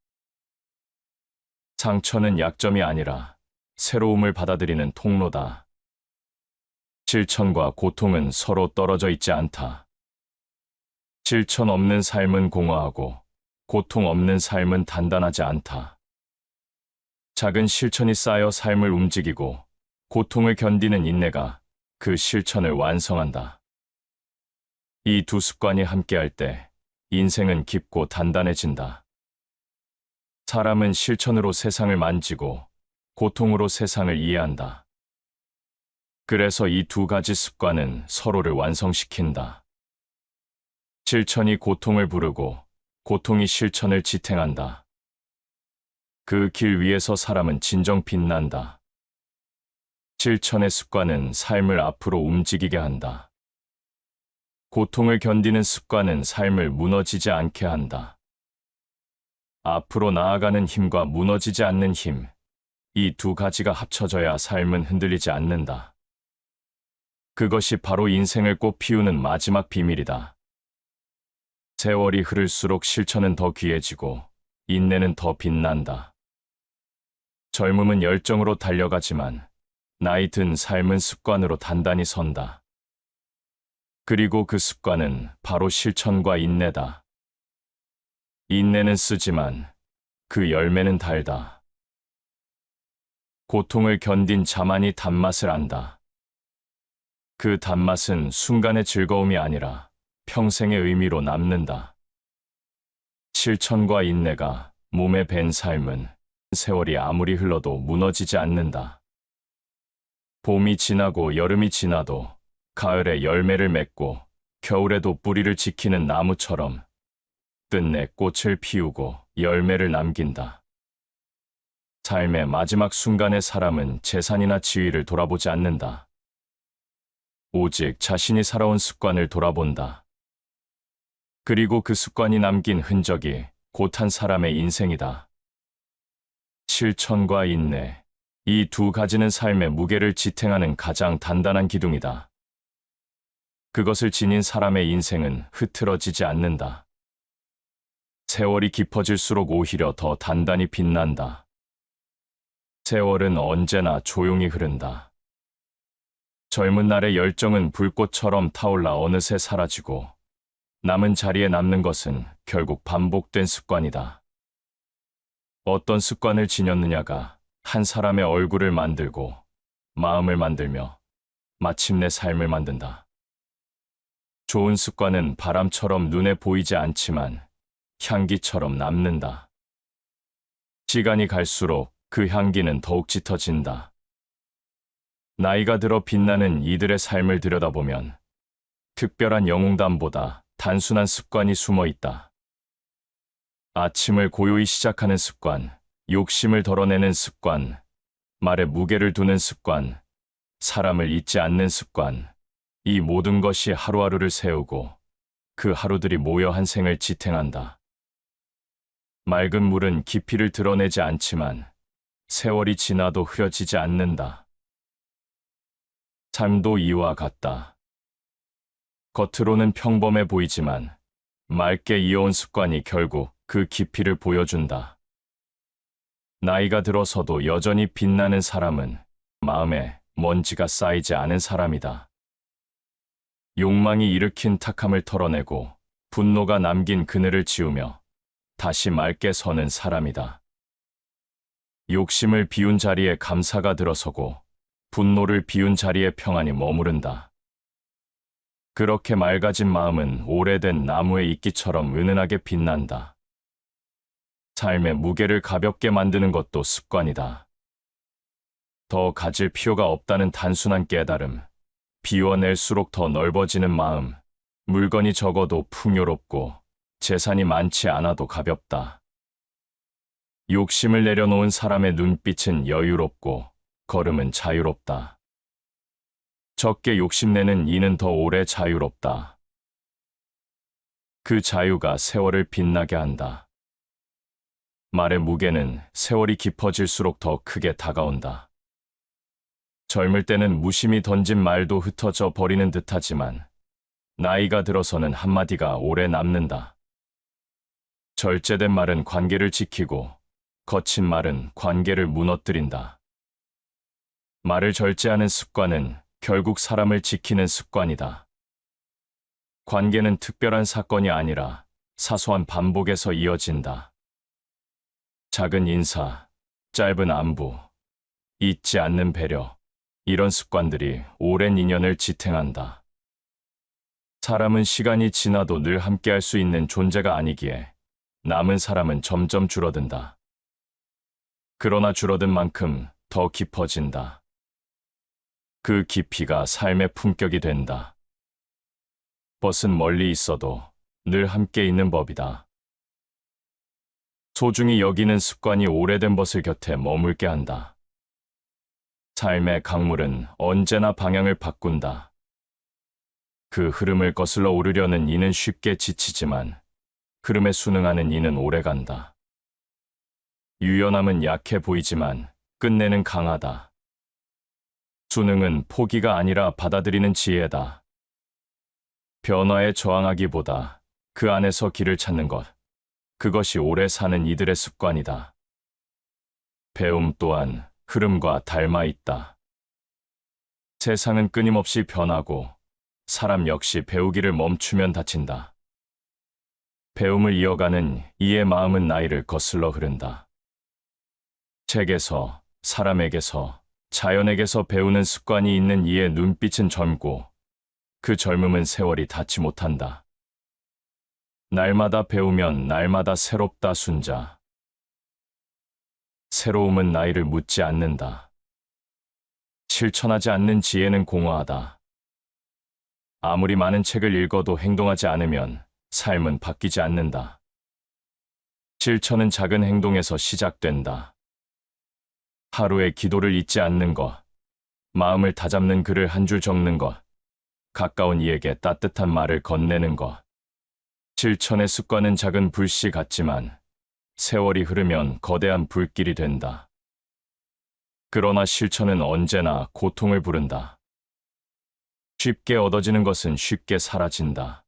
상처는 약점이 아니라 새로움을 받아들이는 통로다. 실천과 고통은 서로 떨어져 있지 않다. 실천 없는 삶은 공허하고 고통 없는 삶은 단단하지 않다. 작은 실천이 쌓여 삶을 움직이고 고통을 견디는 인내가 그 실천을 완성한다. 이 두 습관이 함께할 때 인생은 깊고 단단해진다. 사람은 실천으로 세상을 만지고 고통으로 세상을 이해한다. 그래서 이 두 가지 습관은 서로를 완성시킨다. 실천이 고통을 부르고 고통이 실천을 지탱한다. 그 길 위에서 사람은 진정 빛난다. 실천의 습관은 삶을 앞으로 움직이게 한다. 고통을 견디는 습관은 삶을 무너지지 않게 한다. 앞으로 나아가는 힘과 무너지지 않는 힘, 이 두 가지가 합쳐져야 삶은 흔들리지 않는다. 그것이 바로 인생을 꽃피우는 마지막 비밀이다. 세월이 흐를수록 실천은 더 귀해지고 인내는 더 빛난다. 젊음은 열정으로 달려가지만 나이 든 삶은 습관으로 단단히 선다. 그리고 그 습관은 바로 실천과 인내다. 인내는 쓰지만 그 열매는 달다. 고통을 견딘 자만이 단맛을 안다. 그 단맛은 순간의 즐거움이 아니라 평생의 의미로 남는다. 실천과 인내가 몸에 밴 삶은 세월이 아무리 흘러도 무너지지 않는다. 봄이 지나고 여름이 지나도 가을에 열매를 맺고 겨울에도 뿌리를 지키는 나무처럼 끝내 꽃을 피우고 열매를 남긴다. 삶의 마지막 순간의 사람은 재산이나 지위를 돌아보지 않는다. 오직 자신이 살아온 습관을 돌아본다. 그리고 그 습관이 남긴 흔적이 곧 한 사람의 인생이다. 실천과 인내, 이 두 가지는 삶의 무게를 지탱하는 가장 단단한 기둥이다. 그것을 지닌 사람의 인생은 흐트러지지 않는다. 세월이 깊어질수록 오히려 더 단단히 빛난다. 세월은 언제나 조용히 흐른다. 젊은 날의 열정은 불꽃처럼 타올라 어느새 사라지고 남은 자리에 남는 것은 결국 반복된 습관이다. 어떤 습관을 지녔느냐가 한 사람의 얼굴을 만들고 마음을 만들며 마침내 삶을 만든다. 좋은 습관은 바람처럼 눈에 보이지 않지만 향기처럼 남는다. 시간이 갈수록 그 향기는 더욱 짙어진다. 나이가 들어 빛나는 이들의 삶을 들여다보면 특별한 영웅담보다 단순한 습관이 숨어 있다. 아침을 고요히 시작하는 습관, 욕심을 덜어내는 습관, 말에 무게를 두는 습관, 사람을 잊지 않는 습관, 이 모든 것이 하루하루를 세우고 그 하루들이 모여 한 생을 지탱한다. 맑은 물은 깊이를 드러내지 않지만 세월이 지나도 흐려지지 않는다. 삶도 이와 같다. 겉으로는 평범해 보이지만 맑게 이어온 습관이 결국 그 깊이를 보여준다. 나이가 들어서도 여전히 빛나는 사람은 마음에 먼지가 쌓이지 않은 사람이다. 욕망이 일으킨 탁함을 털어내고 분노가 남긴 그늘을 지우며 다시 맑게 서는 사람이다. 욕심을 비운 자리에 감사가 들어서고 분노를 비운 자리에 평안이 머무른다. 그렇게 맑아진 마음은 오래된 나무의 이끼처럼 은은하게 빛난다. 삶의 무게를 가볍게 만드는 것도 습관이다. 더 가질 필요가 없다는 단순한 깨달음, 비워낼수록 더 넓어지는 마음, 물건이 적어도 풍요롭고 재산이 많지 않아도 가볍다. 욕심을 내려놓은 사람의 눈빛은 여유롭고 걸음은 자유롭다. 적게 욕심내는 이는 더 오래 자유롭다. 그 자유가 세월을 빛나게 한다. 말의 무게는 세월이 깊어질수록 더 크게 다가온다. 젊을 때는 무심히 던진 말도 흩어져 버리는 듯하지만 나이가 들어서는 한마디가 오래 남는다. 절제된 말은 관계를 지키고 거친 말은 관계를 무너뜨린다. 말을 절제하는 습관은 결국 사람을 지키는 습관이다. 관계는 특별한 사건이 아니라 사소한 반복에서 이어진다. 작은 인사, 짧은 안부, 잊지 않는 배려, 이런 습관들이 오랜 인연을 지탱한다. 사람은 시간이 지나도 늘 함께할 수 있는 존재가 아니기에 남은 사람은 점점 줄어든다. 그러나 줄어든 만큼 더 깊어진다. 그 깊이가 삶의 품격이 된다. 벗은 멀리 있어도 늘 함께 있는 법이다. 소중히 여기는 습관이 오래된 벗을 곁에 머물게 한다. 삶의 강물은 언제나 방향을 바꾼다. 그 흐름을 거슬러 오르려는 이는 쉽게 지치지만 흐름에 순응하는 이는 오래간다. 유연함은 약해 보이지만 끝내는 강하다. 순응은 포기가 아니라 받아들이는 지혜다. 변화에 저항하기보다 그 안에서 길을 찾는 것, 그것이 오래 사는 이들의 습관이다. 배움 또한 흐름과 닮아 있다. 세상은 끊임없이 변하고 사람 역시 배우기를 멈추면 다친다. 배움을 이어가는 이의 마음은 나이를 거슬러 흐른다. 책에서, 사람에게서, 자연에게서 배우는 습관이 있는 이의 눈빛은 젊고 그 젊음은 세월이 닿지 못한다. 날마다 배우면 날마다 새롭다 순자. 새로움은 나이를 묻지 않는다. 실천하지 않는 지혜는 공허하다. 아무리 많은 책을 읽어도 행동하지 않으면 삶은 바뀌지 않는다. 실천은 작은 행동에서 시작된다. 하루의 기도를 잊지 않는 것, 마음을 다잡는 글을 한 줄 적는 것, 가까운 이에게 따뜻한 말을 건네는 것. 실천의 습관은 작은 불씨 같지만 세월이 흐르면 거대한 불길이 된다. 그러나 실천은 언제나 고통을 부른다. 쉽게 얻어지는 것은 쉽게 사라진다.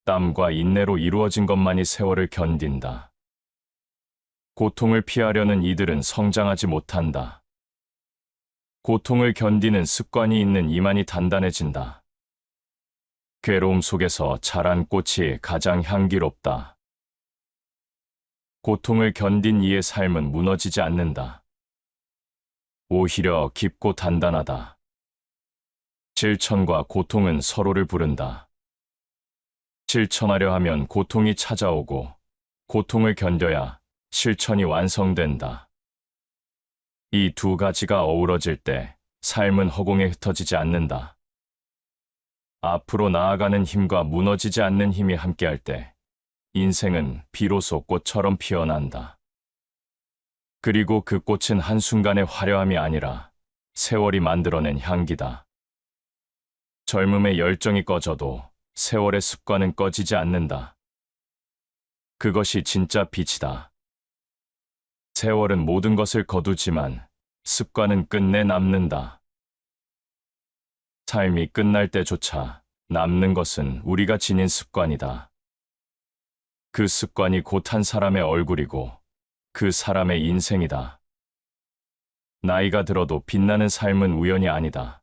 땀과 인내로 이루어진 것만이 세월을 견딘다. 고통을 피하려는 이들은 성장하지 못한다. 고통을 견디는 습관이 있는 이만이 단단해진다. 괴로움 속에서 자란 꽃이 가장 향기롭다. 고통을 견딘 이의 삶은 무너지지 않는다. 오히려 깊고 단단하다. 실천과 고통은 서로를 부른다. 실천하려 하면 고통이 찾아오고 고통을 견뎌야 실천이 완성된다. 이 두 가지가 어우러질 때 삶은 허공에 흩어지지 않는다. 앞으로 나아가는 힘과 무너지지 않는 힘이 함께할 때 인생은 비로소 꽃처럼 피어난다. 그리고 그 꽃은 한순간의 화려함이 아니라 세월이 만들어낸 향기다. 젊음의 열정이 꺼져도 세월의 습관은 꺼지지 않는다. 그것이 진짜 빛이다. 세월은 모든 것을 거두지만 습관은 끝내 남는다. 삶이 끝날 때조차 남는 것은 우리가 지닌 습관이다. 그 습관이 곧 한 사람의 얼굴이고 그 사람의 인생이다. 나이가 들어도 빛나는 삶은 우연이 아니다.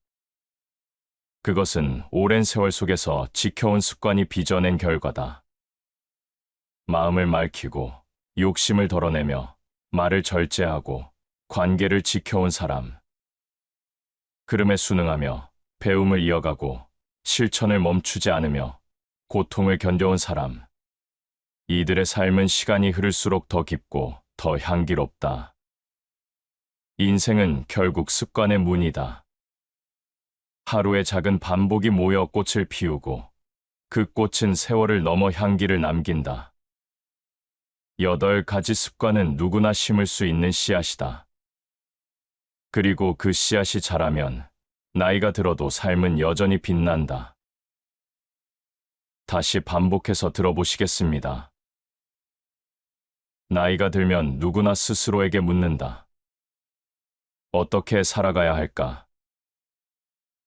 그것은 오랜 세월 속에서 지켜온 습관이 빚어낸 결과다. 마음을 맑히고 욕심을 덜어내며 말을 절제하고 관계를 지켜온 사람. 흐름에 순응하며 배움을 이어가고 실천을 멈추지 않으며 고통을 견뎌온 사람. 이들의 삶은 시간이 흐를수록 더 깊고 더 향기롭다. 인생은 결국 습관의 문이다. 하루의 작은 반복이 모여 꽃을 피우고 그 꽃은 세월을 넘어 향기를 남긴다. 8가지 습관은 누구나 심을 수 있는 씨앗이다. 그리고 그 씨앗이 자라면 나이가 들어도 삶은 여전히 빛난다. 다시 반복해서 들어보시겠습니다. 나이가 들면 누구나 스스로에게 묻는다. 어떻게 살아가야 할까?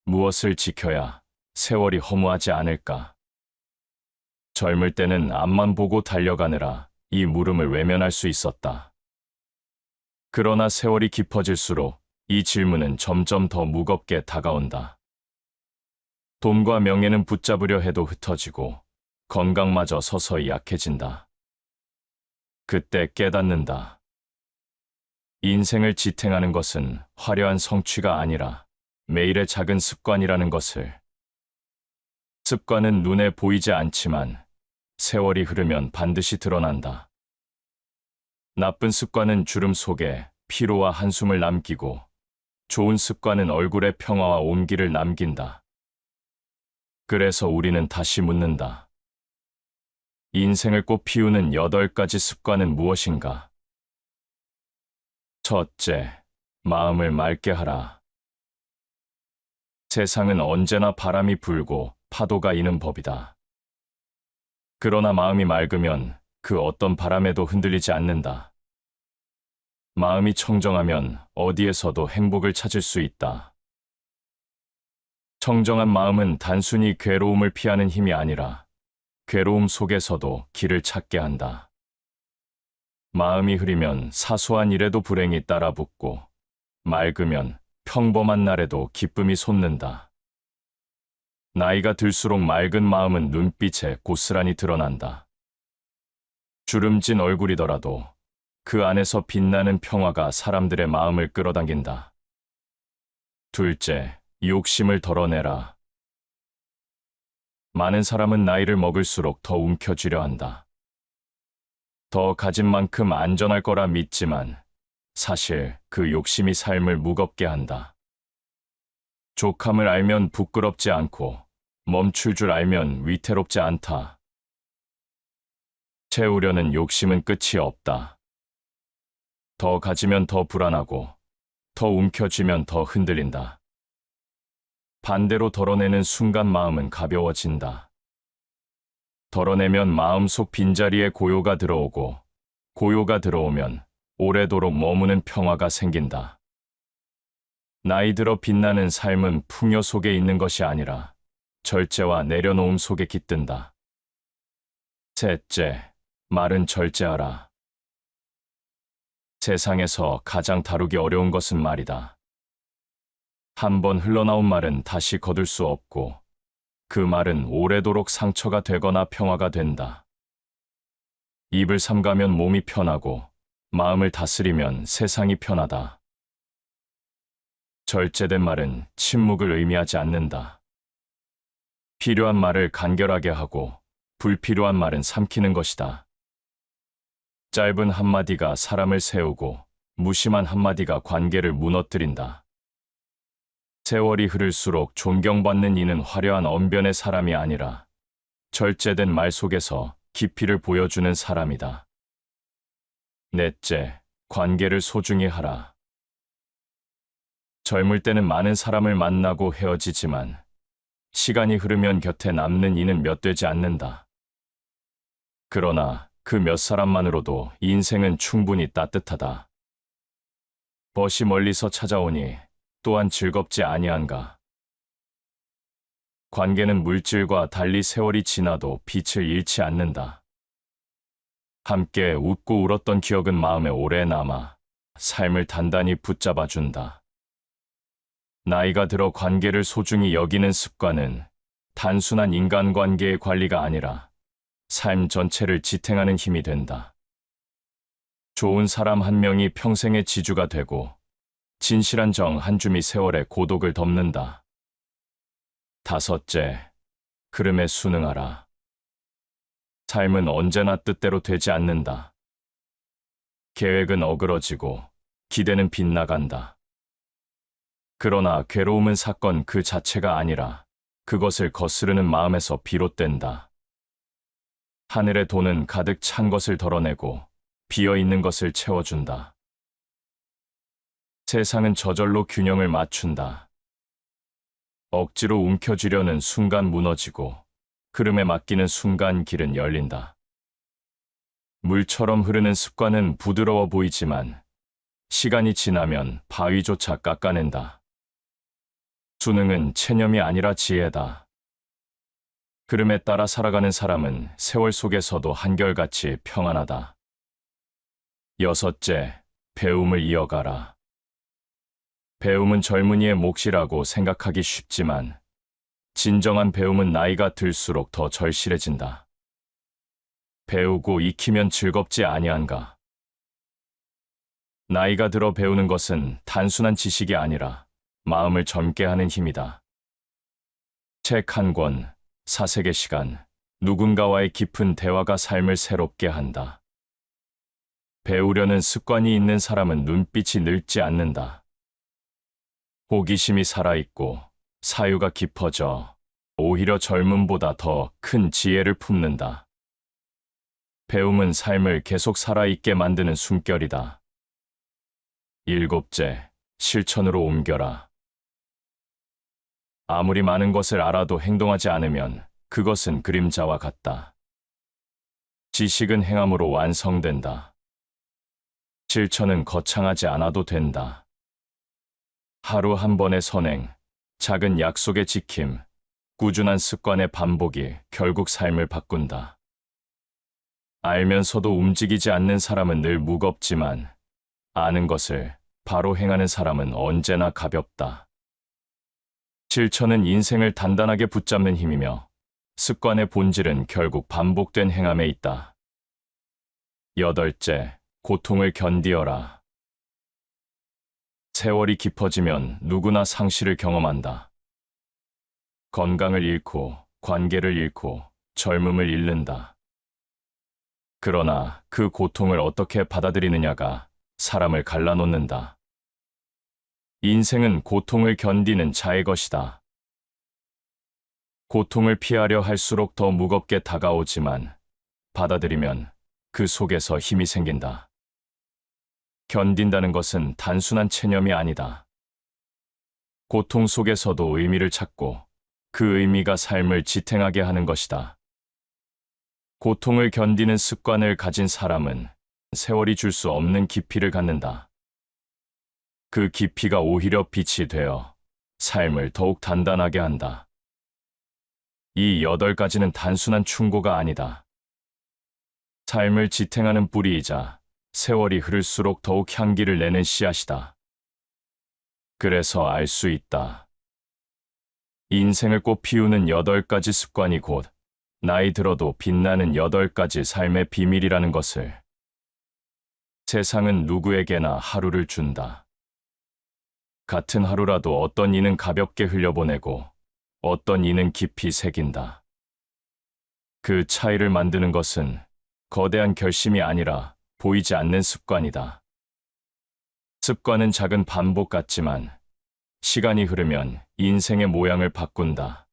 무엇을 지켜야 세월이 허무하지 않을까? 젊을 때는 앞만 보고 달려가느라 이 물음을 외면할 수 있었다. 그러나 세월이 깊어질수록 이 질문은 점점 더 무겁게 다가온다. 돈과 명예는 붙잡으려 해도 흩어지고 건강마저 서서히 약해진다. 그때 깨닫는다. 인생을 지탱하는 것은 화려한 성취가 아니라 매일의 작은 습관이라는 것을. 습관은 눈에 보이지 않지만 세월이 흐르면 반드시 드러난다. 나쁜 습관은 주름 속에 피로와 한숨을 남기고 좋은 습관은 얼굴에 평화와 온기를 남긴다. 그래서 우리는 다시 묻는다. 인생을 꽃 피우는 8가지 습관은 무엇인가? 첫째, 마음을 맑게 하라. 세상은 언제나 바람이 불고 파도가 이는 법이다. 그러나 마음이 맑으면 그 어떤 바람에도 흔들리지 않는다. 마음이 청정하면 어디에서도 행복을 찾을 수 있다. 청정한 마음은 단순히 괴로움을 피하는 힘이 아니라 괴로움 속에서도 길을 찾게 한다. 마음이 흐리면 사소한 일에도 불행이 따라붙고 맑으면 평범한 날에도 기쁨이 솟는다. 나이가 들수록 맑은 마음은 눈빛에 고스란히 드러난다. 주름진 얼굴이더라도 그 안에서 빛나는 평화가 사람들의 마음을 끌어당긴다. 둘째, 욕심을 덜어내라. 많은 사람은 나이를 먹을수록 더 움켜쥐려 한다. 더 가진 만큼 안전할 거라 믿지만 사실 그 욕심이 삶을 무겁게 한다. 족함을 알면 부끄럽지 않고 멈출 줄 알면 위태롭지 않다. 채우려는 욕심은 끝이 없다. 더 가지면 더 불안하고 더 움켜쥐면 더 흔들린다. 반대로 덜어내는 순간 마음은 가벼워진다. 덜어내면 마음속 빈자리에 고요가 들어오고 고요가 들어오면 오래도록 머무는 평화가 생긴다. 나이 들어 빛나는 삶은 풍요 속에 있는 것이 아니라 절제와 내려놓음 속에 깃든다. 셋째, 말은 절제하라. 세상에서 가장 다루기 어려운 것은 말이다. 한 번 흘러나온 말은 다시 거둘 수 없고 그 말은 오래도록 상처가 되거나 평화가 된다. 입을 삼가면 몸이 편하고 마음을 다스리면 세상이 편하다. 절제된 말은 침묵을 의미하지 않는다. 필요한 말을 간결하게 하고 불필요한 말은 삼키는 것이다. 짧은 한마디가 사람을 세우고 무심한 한마디가 관계를 무너뜨린다. 세월이 흐를수록 존경받는 이는 화려한 언변의 사람이 아니라 절제된 말 속에서 깊이를 보여주는 사람이다. 넷째, 관계를 소중히 하라. 젊을 때는 많은 사람을 만나고 헤어지지만 시간이 흐르면 곁에 남는 이는 몇 되지 않는다. 그러나 그 몇 사람만으로도 인생은 충분히 따뜻하다. 벗이 멀리서 찾아오니 또한 즐겁지 아니한가. 관계는 물질과 달리 세월이 지나도 빛을 잃지 않는다. 함께 웃고 울었던 기억은 마음에 오래 남아 삶을 단단히 붙잡아준다. 나이가 들어 관계를 소중히 여기는 습관은 단순한 인간관계의 관리가 아니라 삶 전체를 지탱하는 힘이 된다. 좋은 사람 한 명이 평생의 지주가 되고 진실한 정 한 줌이 세월의 고독을 덮는다. 다섯째, 흐름에 순응하라. 삶은 언제나 뜻대로 되지 않는다. 계획은 어그러지고 기대는 빗나간다. 그러나 괴로움은 사건 그 자체가 아니라 그것을 거스르는 마음에서 비롯된다. 하늘의 돈은 가득 찬 것을 덜어내고 비어있는 것을 채워준다. 세상은 저절로 균형을 맞춘다. 억지로 움켜쥐려는 순간 무너지고 흐름에 맡기는 순간 길은 열린다. 물처럼 흐르는 습관은 부드러워 보이지만 시간이 지나면 바위조차 깎아낸다. 수능은 체념이 아니라 지혜다. 흐름에 따라 살아가는 사람은 세월 속에서도 한결같이 평안하다. 여섯째, 배움을 이어가라. 배움은 젊은이의 몫이라고 생각하기 쉽지만 진정한 배움은 나이가 들수록 더 절실해진다. 배우고 익히면 즐겁지 아니한가? 나이가 들어 배우는 것은 단순한 지식이 아니라 마음을 젊게 하는 힘이다. 책 한 권, 사색의 시간, 누군가와의 깊은 대화가 삶을 새롭게 한다. 배우려는 습관이 있는 사람은 눈빛이 늙지 않는다. 호기심이 살아있고 사유가 깊어져 오히려 젊음보다 더 큰 지혜를 품는다. 배움은 삶을 계속 살아있게 만드는 숨결이다. 일곱째, 실천으로 옮겨라. 아무리 많은 것을 알아도 행동하지 않으면 그것은 그림자와 같다. 지식은 행함으로 완성된다. 실천은 거창하지 않아도 된다. 하루 한 번의 선행, 작은 약속의 지킴, 꾸준한 습관의 반복이 결국 삶을 바꾼다. 알면서도 움직이지 않는 사람은 늘 무겁지만 아는 것을 바로 행하는 사람은 언제나 가볍다. 실천은 인생을 단단하게 붙잡는 힘이며 습관의 본질은 결국 반복된 행함에 있다. 여덟째, 고통을 견디어라. 세월이 깊어지면 누구나 상실을 경험한다. 건강을 잃고, 관계를 잃고, 젊음을 잃는다. 그러나 그 고통을 어떻게 받아들이느냐가 사람을 갈라놓는다. 인생은 고통을 견디는 자의 것이다. 고통을 피하려 할수록 더 무겁게 다가오지만 받아들이면 그 속에서 힘이 생긴다. 견딘다는 것은 단순한 체념이 아니다. 고통 속에서도 의미를 찾고 그 의미가 삶을 지탱하게 하는 것이다. 고통을 견디는 습관을 가진 사람은 세월이 줄 수 없는 깊이를 갖는다. 그 깊이가 오히려 빛이 되어 삶을 더욱 단단하게 한다. 이 8가지는 단순한 충고가 아니다. 삶을 지탱하는 뿌리이자 세월이 흐를수록 더욱 향기를 내는 씨앗이다. 그래서 알 수 있다. 인생을 꽃 피우는 8가지 습관이 곧 나이 들어도 빛나는 8가지 삶의 비밀이라는 것을. 세상은 누구에게나 하루를 준다. 같은 하루라도 어떤 이는 가볍게 흘려보내고 어떤 이는 깊이 새긴다. 그 차이를 만드는 것은 거대한 결심이 아니라 보이지 않는 습관이다. 습관은 작은 반복 같지만 시간이 흐르면 인생의 모양을 바꾼다.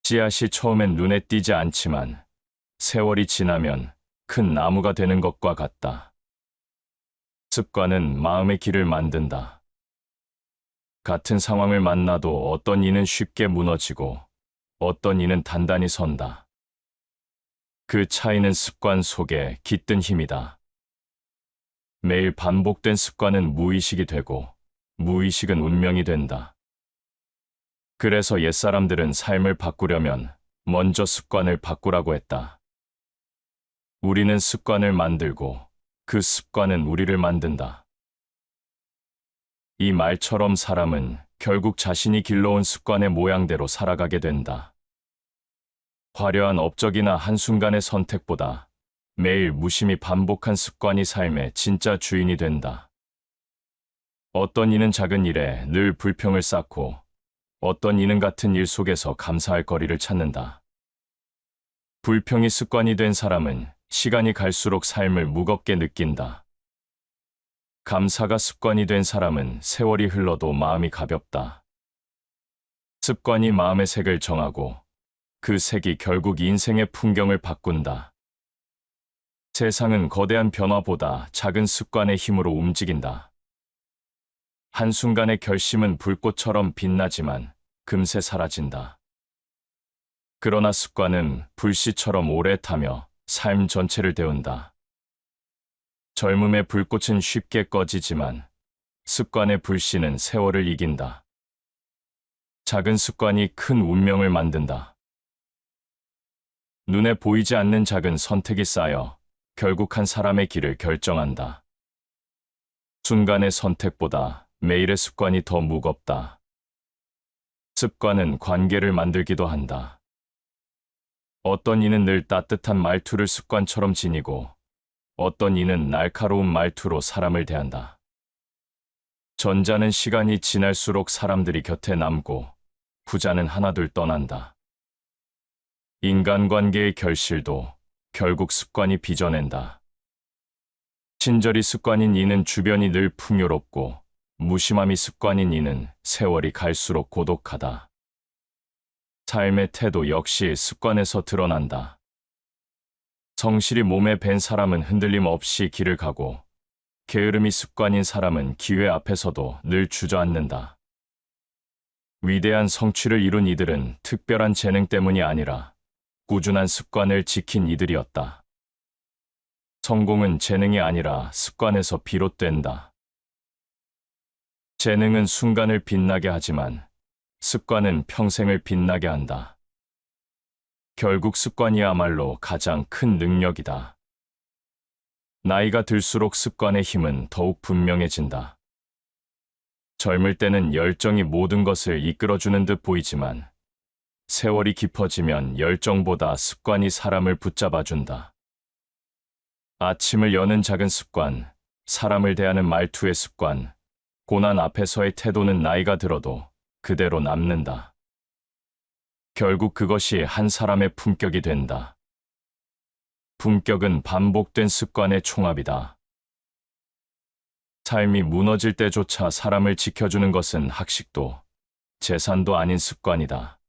씨앗이 처음엔 눈에 띄지 않지만 세월이 지나면 큰 나무가 되는 것과 같다. 습관은 마음의 길을 만든다. 같은 상황을 만나도 어떤 이는 쉽게 무너지고 어떤 이는 단단히 선다. 그 차이는 습관 속에 깃든 힘이다. 매일 반복된 습관은 무의식이 되고 무의식은 운명이 된다. 그래서 옛사람들은 삶을 바꾸려면 먼저 습관을 바꾸라고 했다. 우리는 습관을 만들고 그 습관은 우리를 만든다. 이 말처럼 사람은 결국 자신이 길러온 습관의 모양대로 살아가게 된다. 화려한 업적이나 한순간의 선택보다 매일 무심히 반복한 습관이 삶의 진짜 주인이 된다. 어떤 이는 작은 일에 늘 불평을 쌓고 어떤 이는 같은 일 속에서 감사할 거리를 찾는다. 불평이 습관이 된 사람은 시간이 갈수록 삶을 무겁게 느낀다. 감사가 습관이 된 사람은 세월이 흘러도 마음이 가볍다. 습관이 마음의 색을 정하고 그 색이 결국 인생의 풍경을 바꾼다. 세상은 거대한 변화보다 작은 습관의 힘으로 움직인다. 한순간의 결심은 불꽃처럼 빛나지만 금세 사라진다. 그러나 습관은 불씨처럼 오래 타며 삶 전체를 데운다. 젊음의 불꽃은 쉽게 꺼지지만 습관의 불씨는 세월을 이긴다. 작은 습관이 큰 운명을 만든다. 눈에 보이지 않는 작은 선택이 쌓여 결국 한 사람의 길을 결정한다. 순간의 선택보다 매일의 습관이 더 무겁다. 습관은 관계를 만들기도 한다. 어떤 이는 늘 따뜻한 말투를 습관처럼 지니고 어떤 이는 날카로운 말투로 사람을 대한다. 전자는 시간이 지날수록 사람들이 곁에 남고 후자는 하나둘 떠난다. 인간관계의 결실도 결국 습관이 빚어낸다. 친절이 습관인 이는 주변이 늘 풍요롭고 무심함이 습관인 이는 세월이 갈수록 고독하다. 삶의 태도 역시 습관에서 드러난다. 성실히 몸에 밴 사람은 흔들림 없이 길을 가고 게으름이 습관인 사람은 기회 앞에서도 늘 주저앉는다. 위대한 성취를 이룬 이들은 특별한 재능 때문이 아니라 꾸준한 습관을 지킨 이들이었다. 성공은 재능이 아니라 습관에서 비롯된다. 재능은 순간을 빛나게 하지만 습관은 평생을 빛나게 한다. 결국 습관이야말로 가장 큰 능력이다. 나이가 들수록 습관의 힘은 더욱 분명해진다. 젊을 때는 열정이 모든 것을 이끌어주는 듯 보이지만 세월이 깊어지면 열정보다 습관이 사람을 붙잡아준다. 아침을 여는 작은 습관, 사람을 대하는 말투의 습관, 고난 앞에서의 태도는 나이가 들어도 그대로 남는다. 결국 그것이 한 사람의 품격이 된다. 품격은 반복된 습관의 총합이다. 삶이 무너질 때조차 사람을 지켜주는 것은 학식도 재산도 아닌 습관이다.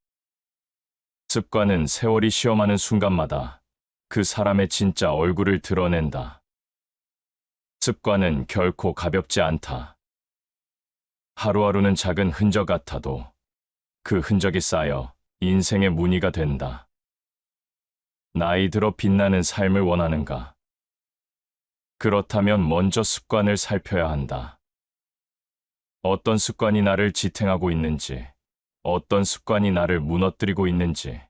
습관은 세월이 시험하는 순간마다 그 사람의 진짜 얼굴을 드러낸다. 습관은 결코 가볍지 않다. 하루하루는 작은 흔적 같아도 그 흔적이 쌓여 인생의 무늬가 된다. 나이 들어 빛나는 삶을 원하는가? 그렇다면 먼저 습관을 살펴야 한다. 어떤 습관이 나를 지탱하고 있는지, 어떤 습관이 나를 무너뜨리고 있는지.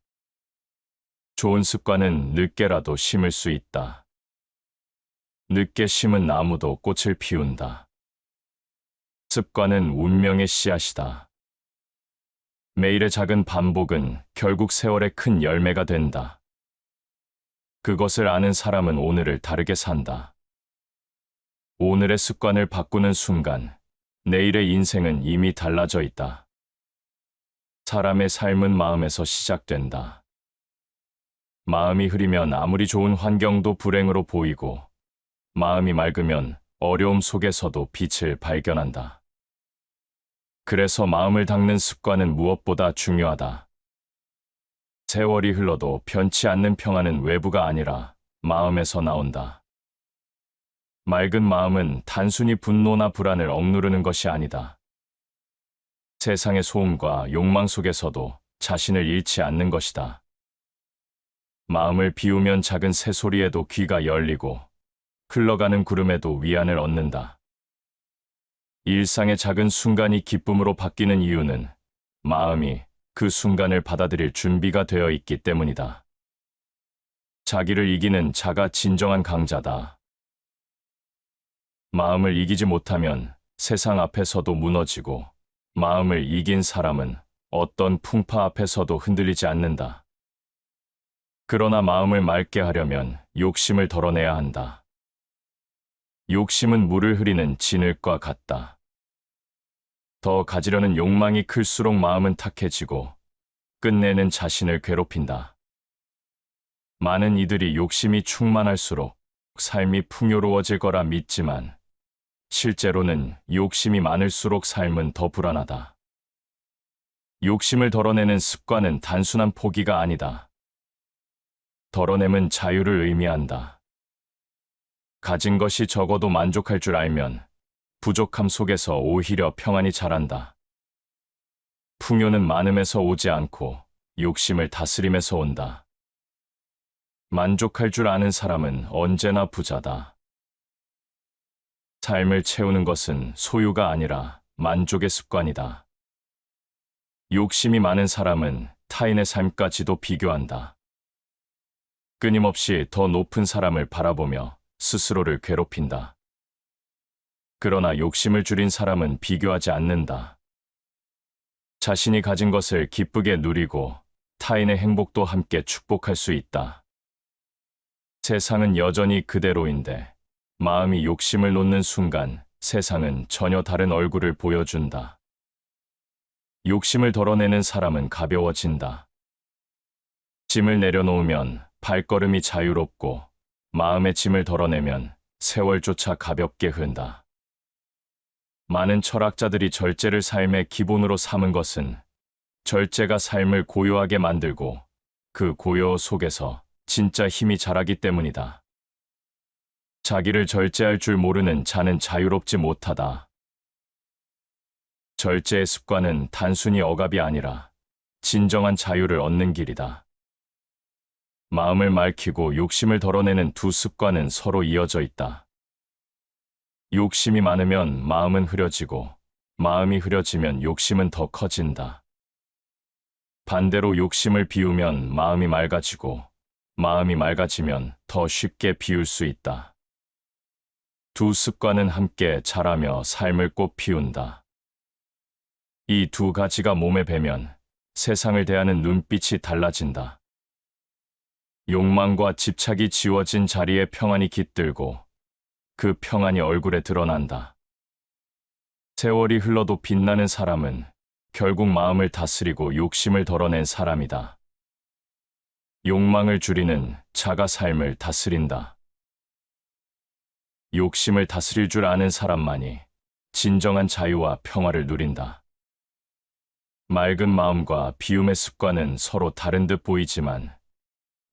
좋은 습관은 늦게라도 심을 수 있다. 늦게 심은 나무도 꽃을 피운다. 습관은 운명의 씨앗이다. 매일의 작은 반복은 결국 세월의 큰 열매가 된다. 그것을 아는 사람은 오늘을 다르게 산다. 오늘의 습관을 바꾸는 순간, 내일의 인생은 이미 달라져 있다. 사람의 삶은 마음에서 시작된다. 마음이 흐리면 아무리 좋은 환경도 불행으로 보이고, 마음이 맑으면 어려움 속에서도 빛을 발견한다. 그래서 마음을 닦는 습관은 무엇보다 중요하다. 세월이 흘러도 변치 않는 평화는 외부가 아니라 마음에서 나온다. 맑은 마음은 단순히 분노나 불안을 억누르는 것이 아니다. 세상의 소음과 욕망 속에서도 자신을 잃지 않는 것이다. 마음을 비우면 작은 새소리에도 귀가 열리고 흘러가는 구름에도 위안을 얻는다. 일상의 작은 순간이 기쁨으로 바뀌는 이유는 마음이 그 순간을 받아들일 준비가 되어 있기 때문이다. 자기를 이기는 자가 진정한 강자다. 마음을 이기지 못하면 세상 앞에서도 무너지고, 마음을 이긴 사람은 어떤 풍파 앞에서도 흔들리지 않는다. 그러나 마음을 맑게 하려면 욕심을 덜어내야 한다. 욕심은 물을 흐리는 진흙과 같다. 더 가지려는 욕망이 클수록 마음은 탁해지고 끝내는 자신을 괴롭힌다. 많은 이들이 욕심이 충만할수록 삶이 풍요로워질 거라 믿지만 실제로는 욕심이 많을수록 삶은 더 불안하다. 욕심을 덜어내는 습관은 단순한 포기가 아니다. 덜어냄은 자유를 의미한다. 가진 것이 적어도 만족할 줄 알면 부족함 속에서 오히려 평안이 자란다. 풍요는 많음에서 오지 않고 욕심을 다스림에서 온다. 만족할 줄 아는 사람은 언제나 부자다. 삶을 채우는 것은 소유가 아니라 만족의 습관이다. 욕심이 많은 사람은 타인의 삶까지도 비교한다. 끊임없이 더 높은 사람을 바라보며 스스로를 괴롭힌다. 그러나 욕심을 줄인 사람은 비교하지 않는다. 자신이 가진 것을 기쁘게 누리고 타인의 행복도 함께 축복할 수 있다. 세상은 여전히 그대로인데 마음이 욕심을 놓는 순간 세상은 전혀 다른 얼굴을 보여준다. 욕심을 덜어내는 사람은 가벼워진다. 짐을 내려놓으면 발걸음이 자유롭고 마음의 짐을 덜어내면 세월조차 가볍게 흔다. 많은 철학자들이 절제를 삶의 기본으로 삼은 것은 절제가 삶을 고요하게 만들고 그 고요 속에서 진짜 힘이 자라기 때문이다. 자기를 절제할 줄 모르는 자는 자유롭지 못하다. 절제의 습관은 단순히 억압이 아니라 진정한 자유를 얻는 길이다. 마음을 맑히고 욕심을 덜어내는 두 습관은 서로 이어져 있다. 욕심이 많으면 마음은 흐려지고, 마음이 흐려지면 욕심은 더 커진다. 반대로 욕심을 비우면 마음이 맑아지고, 마음이 맑아지면 더 쉽게 비울 수 있다. 두 습관은 함께 자라며 삶을 꽃 피운다. 이 두 가지가 몸에 배면 세상을 대하는 눈빛이 달라진다. 욕망과 집착이 지워진 자리에 평안이 깃들고 그 평안이 얼굴에 드러난다. 세월이 흘러도 빛나는 사람은 결국 마음을 다스리고 욕심을 덜어낸 사람이다. 욕망을 줄이는 자가 삶을 다스린다. 욕심을 다스릴 줄 아는 사람만이 진정한 자유와 평화를 누린다. 맑은 마음과 비움의 습관은 서로 다른 듯 보이지만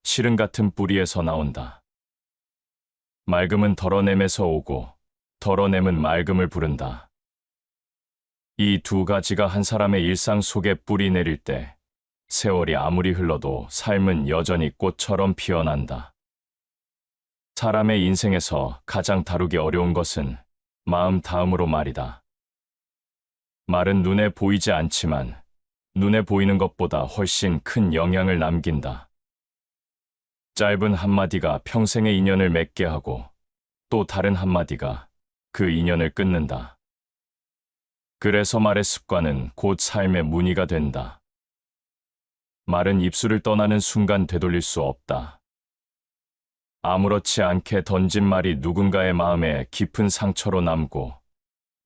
실은 같은 뿌리에서 나온다. 맑음은 덜어냄에서 오고 덜어냄은 맑음을 부른다. 이 두 가지가 한 사람의 일상 속에 뿌리 내릴 때 세월이 아무리 흘러도 삶은 여전히 꽃처럼 피어난다. 사람의 인생에서 가장 다루기 어려운 것은 마음 다음으로 말이다. 말은 눈에 보이지 않지만 눈에 보이는 것보다 훨씬 큰 영향을 남긴다. 짧은 한마디가 평생의 인연을 맺게 하고 또 다른 한마디가 그 인연을 끊는다. 그래서 말의 습관은 곧 삶의 무늬가 된다. 말은 입술을 떠나는 순간 되돌릴 수 없다. 아무렇지 않게 던진 말이 누군가의 마음에 깊은 상처로 남고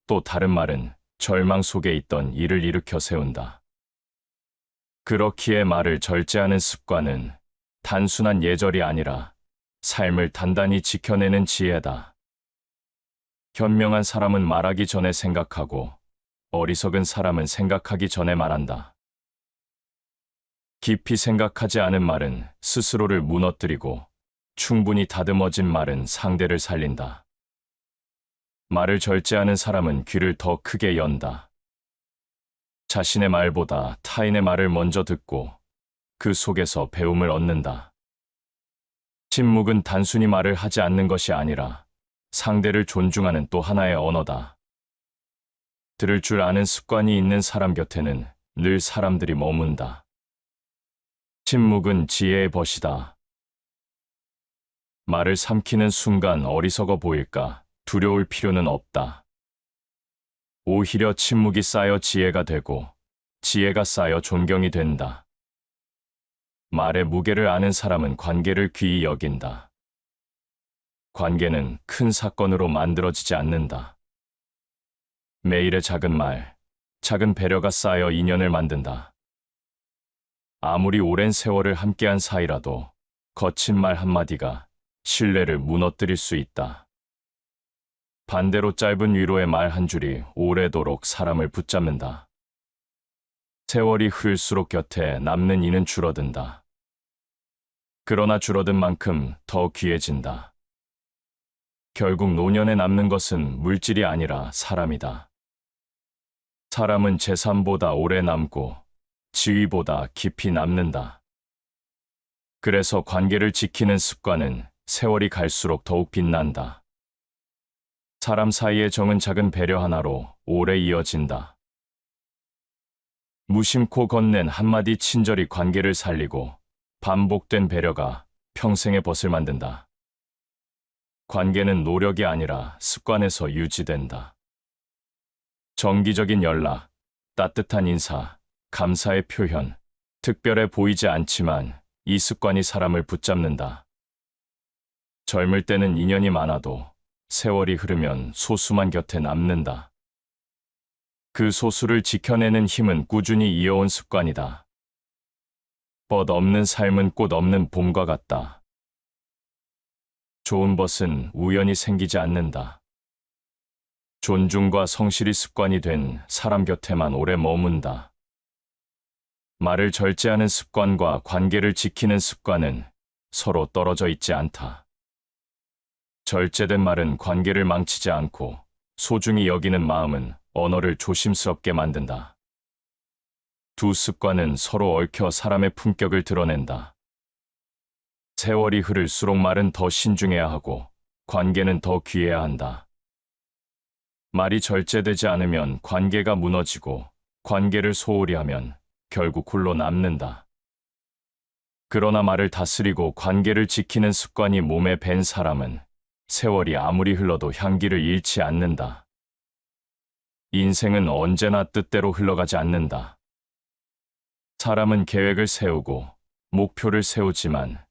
또 다른 말은 절망 속에 있던 일을 일으켜 세운다. 그렇기에 말을 절제하는 습관은 단순한 예절이 아니라 삶을 단단히 지켜내는 지혜다. 현명한 사람은 말하기 전에 생각하고 어리석은 사람은 생각하기 전에 말한다. 깊이 생각하지 않은 말은 스스로를 무너뜨리고 충분히 다듬어진 말은 상대를 살린다. 말을 절제하는 사람은 귀를 더 크게 연다. 자신의 말보다 타인의 말을 먼저 듣고 그 속에서 배움을 얻는다. 침묵은 단순히 말을 하지 않는 것이 아니라 상대를 존중하는 또 하나의 언어다. 들을 줄 아는 습관이 있는 사람 곁에는 늘 사람들이 머문다. 침묵은 지혜의 벗이다. 말을 삼키는 순간 어리석어 보일까 두려울 필요는 없다. 오히려 침묵이 쌓여 지혜가 되고 지혜가 쌓여 존경이 된다. 말의 무게를 아는 사람은 관계를 귀히 여긴다. 관계는 큰 사건으로 만들어지지 않는다. 매일의 작은 말, 작은 배려가 쌓여 인연을 만든다. 아무리 오랜 세월을 함께한 사이라도 거친 말 한마디가 신뢰를 무너뜨릴 수 있다. 반대로 짧은 위로의 말 한 줄이 오래도록 사람을 붙잡는다. 세월이 흐를수록 곁에 남는 이는 줄어든다. 그러나 줄어든 만큼 더 귀해진다. 결국 노년에 남는 것은 물질이 아니라 사람이다. 사람은 재산보다 오래 남고 지위보다 깊이 남는다. 그래서 관계를 지키는 습관은 세월이 갈수록 더욱 빛난다. 사람 사이의 정은 작은 배려 하나로 오래 이어진다. 무심코 건넨 한마디 친절이 관계를 살리고 반복된 배려가 평생의 벗을 만든다. 관계는 노력이 아니라 습관에서 유지된다. 정기적인 연락, 따뜻한 인사, 감사의 표현, 특별해 보이지 않지만 이 습관이 사람을 붙잡는다. 젊을 때는 인연이 많아도 세월이 흐르면 소수만 곁에 남는다. 그 소수를 지켜내는 힘은 꾸준히 이어온 습관이다. 벗 없는 삶은 꽃 없는 봄과 같다. 좋은 벗은 우연히 생기지 않는다. 존중과 성실이 습관이 된 사람 곁에만 오래 머문다. 말을 절제하는 습관과 관계를 지키는 습관은 서로 떨어져 있지 않다. 절제된 말은 관계를 망치지 않고 소중히 여기는 마음은 언어를 조심스럽게 만든다. 두 습관은 서로 얽혀 사람의 품격을 드러낸다. 세월이 흐를수록 말은 더 신중해야 하고 관계는 더 귀해야 한다. 말이 절제되지 않으면 관계가 무너지고 관계를 소홀히 하면 결국 홀로 남는다. 그러나 말을 다스리고 관계를 지키는 습관이 몸에 밴 사람은 세월이 아무리 흘러도 향기를 잃지 않는다. 인생은 언제나 뜻대로 흘러가지 않는다. 사람은 계획을 세우고 목표를 세우지만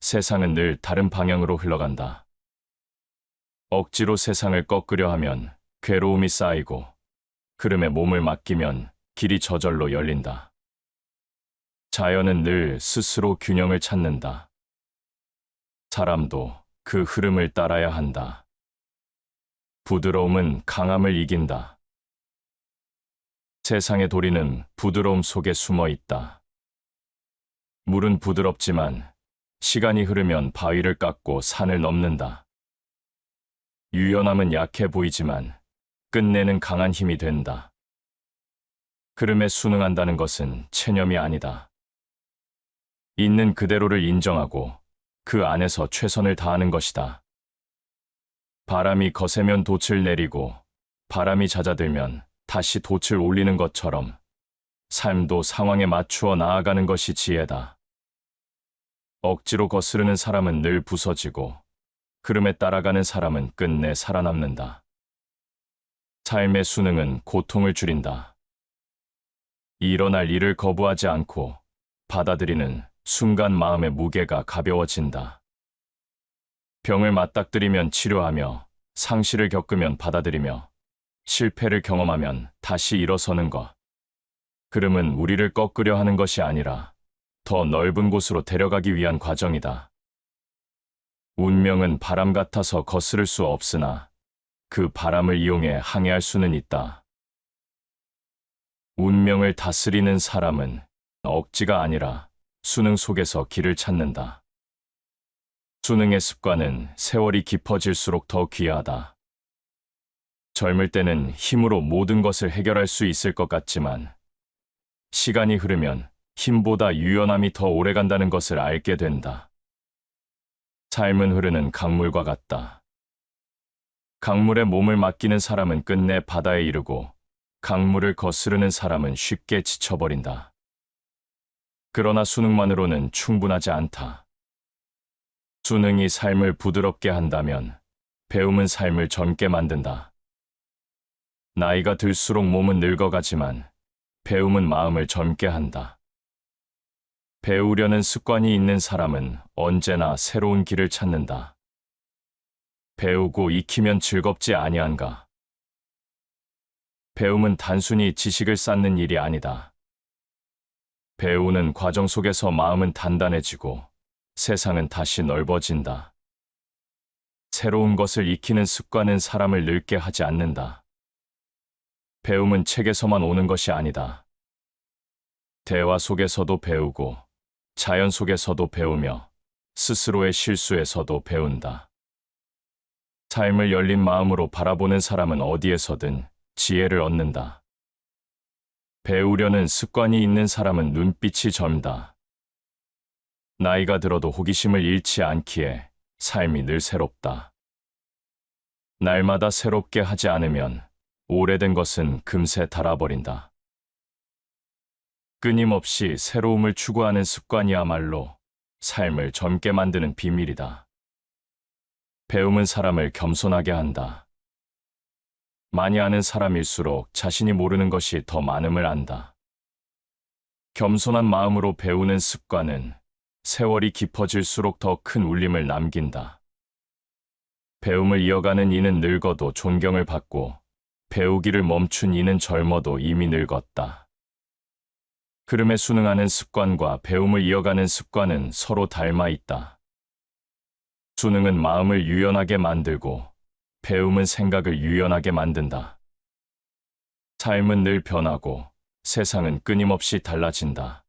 세상은 늘 다른 방향으로 흘러간다. 억지로 세상을 꺾으려 하면 괴로움이 쌓이고 흐름에 몸을 맡기면 길이 저절로 열린다. 자연은 늘 스스로 균형을 찾는다. 사람도 그 흐름을 따라야 한다. 부드러움은 강함을 이긴다. 세상의 도리는 부드러움 속에 숨어 있다. 물은 부드럽지만 시간이 흐르면 바위를 깎고 산을 넘는다. 유연함은 약해 보이지만 끝내는 강한 힘이 된다. 흐름에 순응한다는 것은 체념이 아니다. 있는 그대로를 인정하고 그 안에서 최선을 다하는 것이다. 바람이 거세면 돛을 내리고 바람이 잦아들면 다시 돛을 올리는 것처럼 삶도 상황에 맞추어 나아가는 것이 지혜다. 억지로 거스르는 사람은 늘 부서지고 흐름에 따라가는 사람은 끝내 살아남는다. 삶의 순응은 고통을 줄인다. 일어날 일을 거부하지 않고 받아들이는 순간 마음의 무게가 가벼워진다. 병을 맞닥뜨리면 치료하며 상실을 겪으면 받아들이며 실패를 경험하면 다시 일어서는 것. 흐름은 우리를 꺾으려 하는 것이 아니라 더 넓은 곳으로 데려가기 위한 과정이다. 운명은 바람 같아서 거스를 수 없으나 그 바람을 이용해 항해할 수는 있다. 운명을 다스리는 사람은 억지가 아니라 수능 속에서 길을 찾는다. 수능의 습관은 세월이 깊어질수록 더 귀하다. 젊을 때는 힘으로 모든 것을 해결할 수 있을 것 같지만 시간이 흐르면 힘보다 유연함이 더 오래 간다는 것을 알게 된다. 삶은 흐르는 강물과 같다. 강물에 몸을 맡기는 사람은 끝내 바다에 이르고 강물을 거스르는 사람은 쉽게 지쳐버린다. 그러나 수능만으로는 충분하지 않다. 수능이 삶을 부드럽게 한다면 배움은 삶을 젊게 만든다. 나이가 들수록 몸은 늙어가지만 배움은 마음을 젊게 한다. 배우려는 습관이 있는 사람은 언제나 새로운 길을 찾는다. 배우고 익히면 즐겁지 아니한가? 배움은 단순히 지식을 쌓는 일이 아니다. 배우는 과정 속에서 마음은 단단해지고 세상은 다시 넓어진다. 새로운 것을 익히는 습관은 사람을 늙게 하지 않는다. 배움은 책에서만 오는 것이 아니다. 대화 속에서도 배우고, 자연 속에서도 배우며, 스스로의 실수에서도 배운다. 삶을 열린 마음으로 바라보는 사람은 어디에서든 지혜를 얻는다. 배우려는 습관이 있는 사람은 눈빛이 젊다. 나이가 들어도 호기심을 잃지 않기에 삶이 늘 새롭다. 날마다 새롭게 하지 않으면 오래된 것은 금세 닳아버린다. 끊임없이 새로움을 추구하는 습관이야말로 삶을 젊게 만드는 비밀이다. 배움은 사람을 겸손하게 한다. 많이 아는 사람일수록 자신이 모르는 것이 더 많음을 안다. 겸손한 마음으로 배우는 습관은 세월이 깊어질수록 더 큰 울림을 남긴다. 배움을 이어가는 이는 늙어도 존경을 받고 배우기를 멈춘 이는 젊어도 이미 늙었다. 흐름에 순응하는 습관과 배움을 이어가는 습관은 서로 닮아 있다. 순응은 마음을 유연하게 만들고 배움은 생각을 유연하게 만든다. 삶은 늘 변하고 세상은 끊임없이 달라진다.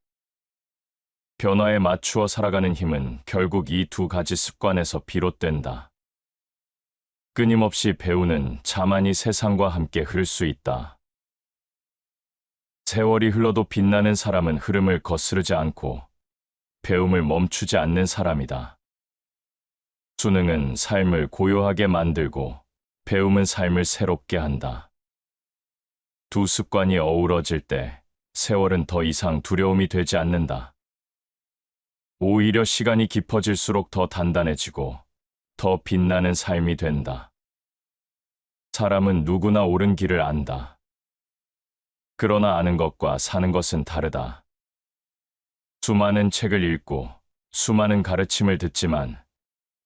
변화에 맞추어 살아가는 힘은 결국 이 두 가지 습관에서 비롯된다. 끊임없이 배우는 자만이 세상과 함께 흐를 수 있다. 세월이 흘러도 빛나는 사람은 흐름을 거스르지 않고 배움을 멈추지 않는 사람이다. 수능은 삶을 고요하게 만들고 배움은 삶을 새롭게 한다. 두 습관이 어우러질 때 세월은 더 이상 두려움이 되지 않는다. 오히려 시간이 깊어질수록 더 단단해지고 더 빛나는 삶이 된다. 사람은 누구나 옳은 길을 안다. 그러나 아는 것과 사는 것은 다르다. 수많은 책을 읽고 수많은 가르침을 듣지만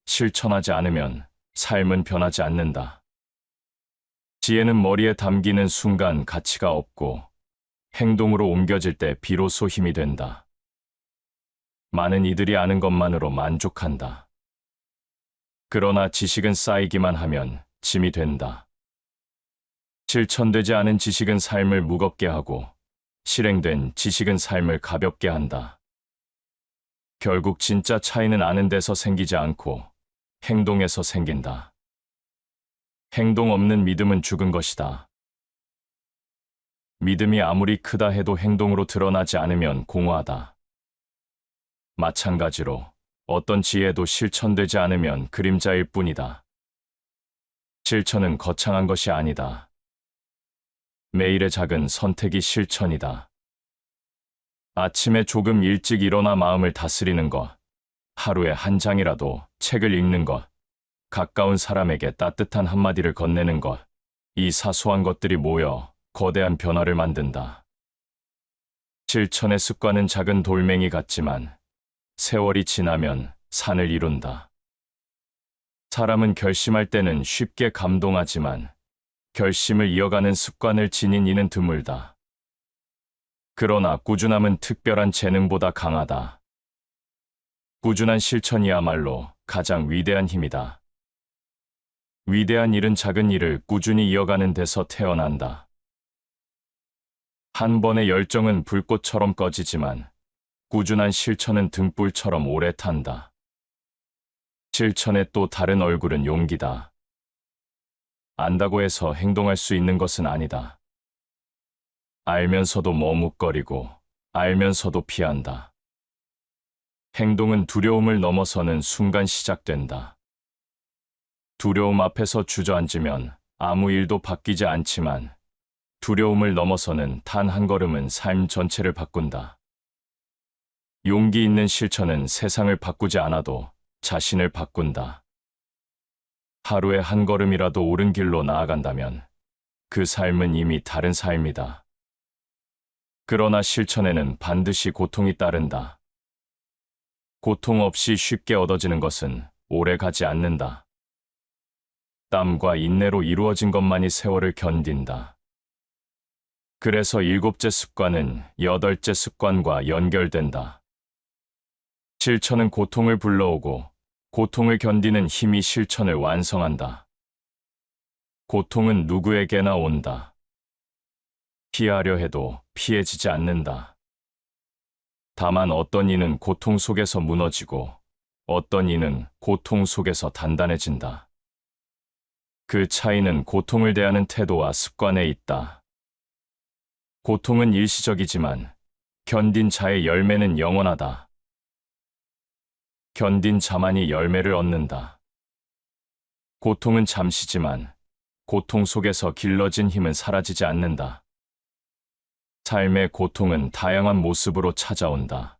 실천하지 않으면 삶은 변하지 않는다. 지혜는 머리에 담기는 순간 가치가 없고 행동으로 옮겨질 때 비로소 힘이 된다. 많은 이들이 아는 것만으로 만족한다. 그러나 지식은 쌓이기만 하면 짐이 된다. 실천되지 않은 지식은 삶을 무겁게 하고 실행된 지식은 삶을 가볍게 한다. 결국 진짜 차이는 아는 데서 생기지 않고 행동에서 생긴다. 행동 없는 믿음은 죽은 것이다. 믿음이 아무리 크다 해도 행동으로 드러나지 않으면 공허하다. 마찬가지로 어떤 지혜도 실천되지 않으면 그림자일 뿐이다. 실천은 거창한 것이 아니다. 매일의 작은 선택이 실천이다. 아침에 조금 일찍 일어나 마음을 다스리는 것, 하루에 한 장이라도 책을 읽는 것, 가까운 사람에게 따뜻한 한마디를 건네는 것, 이 사소한 것들이 모여 거대한 변화를 만든다. 실천의 습관은 작은 돌멩이 같지만 세월이 지나면 산을 이룬다. 사람은 결심할 때는 쉽게 감동하지만 결심을 이어가는 습관을 지닌 이는 드물다. 그러나 꾸준함은 특별한 재능보다 강하다. 꾸준한 실천이야말로 가장 위대한 힘이다. 위대한 일은 작은 일을 꾸준히 이어가는 데서 태어난다. 한 번의 열정은 불꽃처럼 꺼지지만 꾸준한 실천은 등불처럼 오래 탄다. 실천의 또 다른 얼굴은 용기다. 안다고 해서 행동할 수 있는 것은 아니다. 알면서도 머뭇거리고 알면서도 피한다. 행동은 두려움을 넘어서는 순간 시작된다. 두려움 앞에서 주저앉으면 아무 일도 바뀌지 않지만 두려움을 넘어서는 단 한 걸음은 삶 전체를 바꾼다. 용기 있는 실천은 세상을 바꾸지 않아도 자신을 바꾼다. 하루에 한 걸음이라도 옳은 길로 나아간다면 그 삶은 이미 다른 삶이다. 그러나 실천에는 반드시 고통이 따른다. 고통 없이 쉽게 얻어지는 것은 오래 가지 않는다. 땀과 인내로 이루어진 것만이 세월을 견딘다. 그래서 7째 습관은 8째 습관과 연결된다. 실천은 고통을 불러오고 고통을 견디는 힘이 실천을 완성한다. 고통은 누구에게나 온다. 피하려 해도 피해지지 않는다. 다만 어떤 이는 고통 속에서 무너지고 어떤 이는 고통 속에서 단단해진다. 그 차이는 고통을 대하는 태도와 습관에 있다. 고통은 일시적이지만 견딘 자의 열매는 영원하다. 견딘 자만이 열매를 얻는다. 고통은 잠시지만 고통 속에서 길러진 힘은 사라지지 않는다. 삶의 고통은 다양한 모습으로 찾아온다.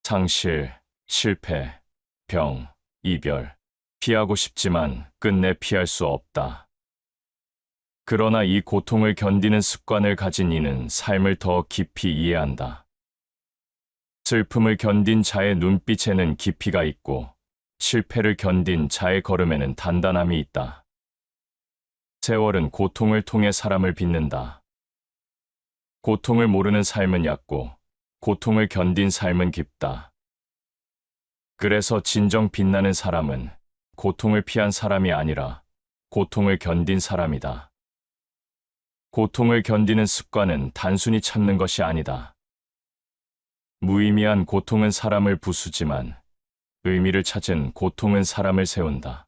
상실, 실패, 병, 이별. 피하고 싶지만 끝내 피할 수 없다. 그러나 이 고통을 견디는 습관을 가진 이는 삶을 더 깊이 이해한다. 슬픔을 견딘 자의 눈빛에는 깊이가 있고 실패를 견딘 자의 걸음에는 단단함이 있다. 세월은 고통을 통해 사람을 빚는다. 고통을 모르는 삶은 얕고 고통을 견딘 삶은 깊다. 그래서 진정 빛나는 사람은 고통을 피한 사람이 아니라 고통을 견딘 사람이다. 고통을 견디는 습관은 단순히 참는 것이 아니다. 무의미한 고통은 사람을 부수지만 의미를 찾은 고통은 사람을 세운다.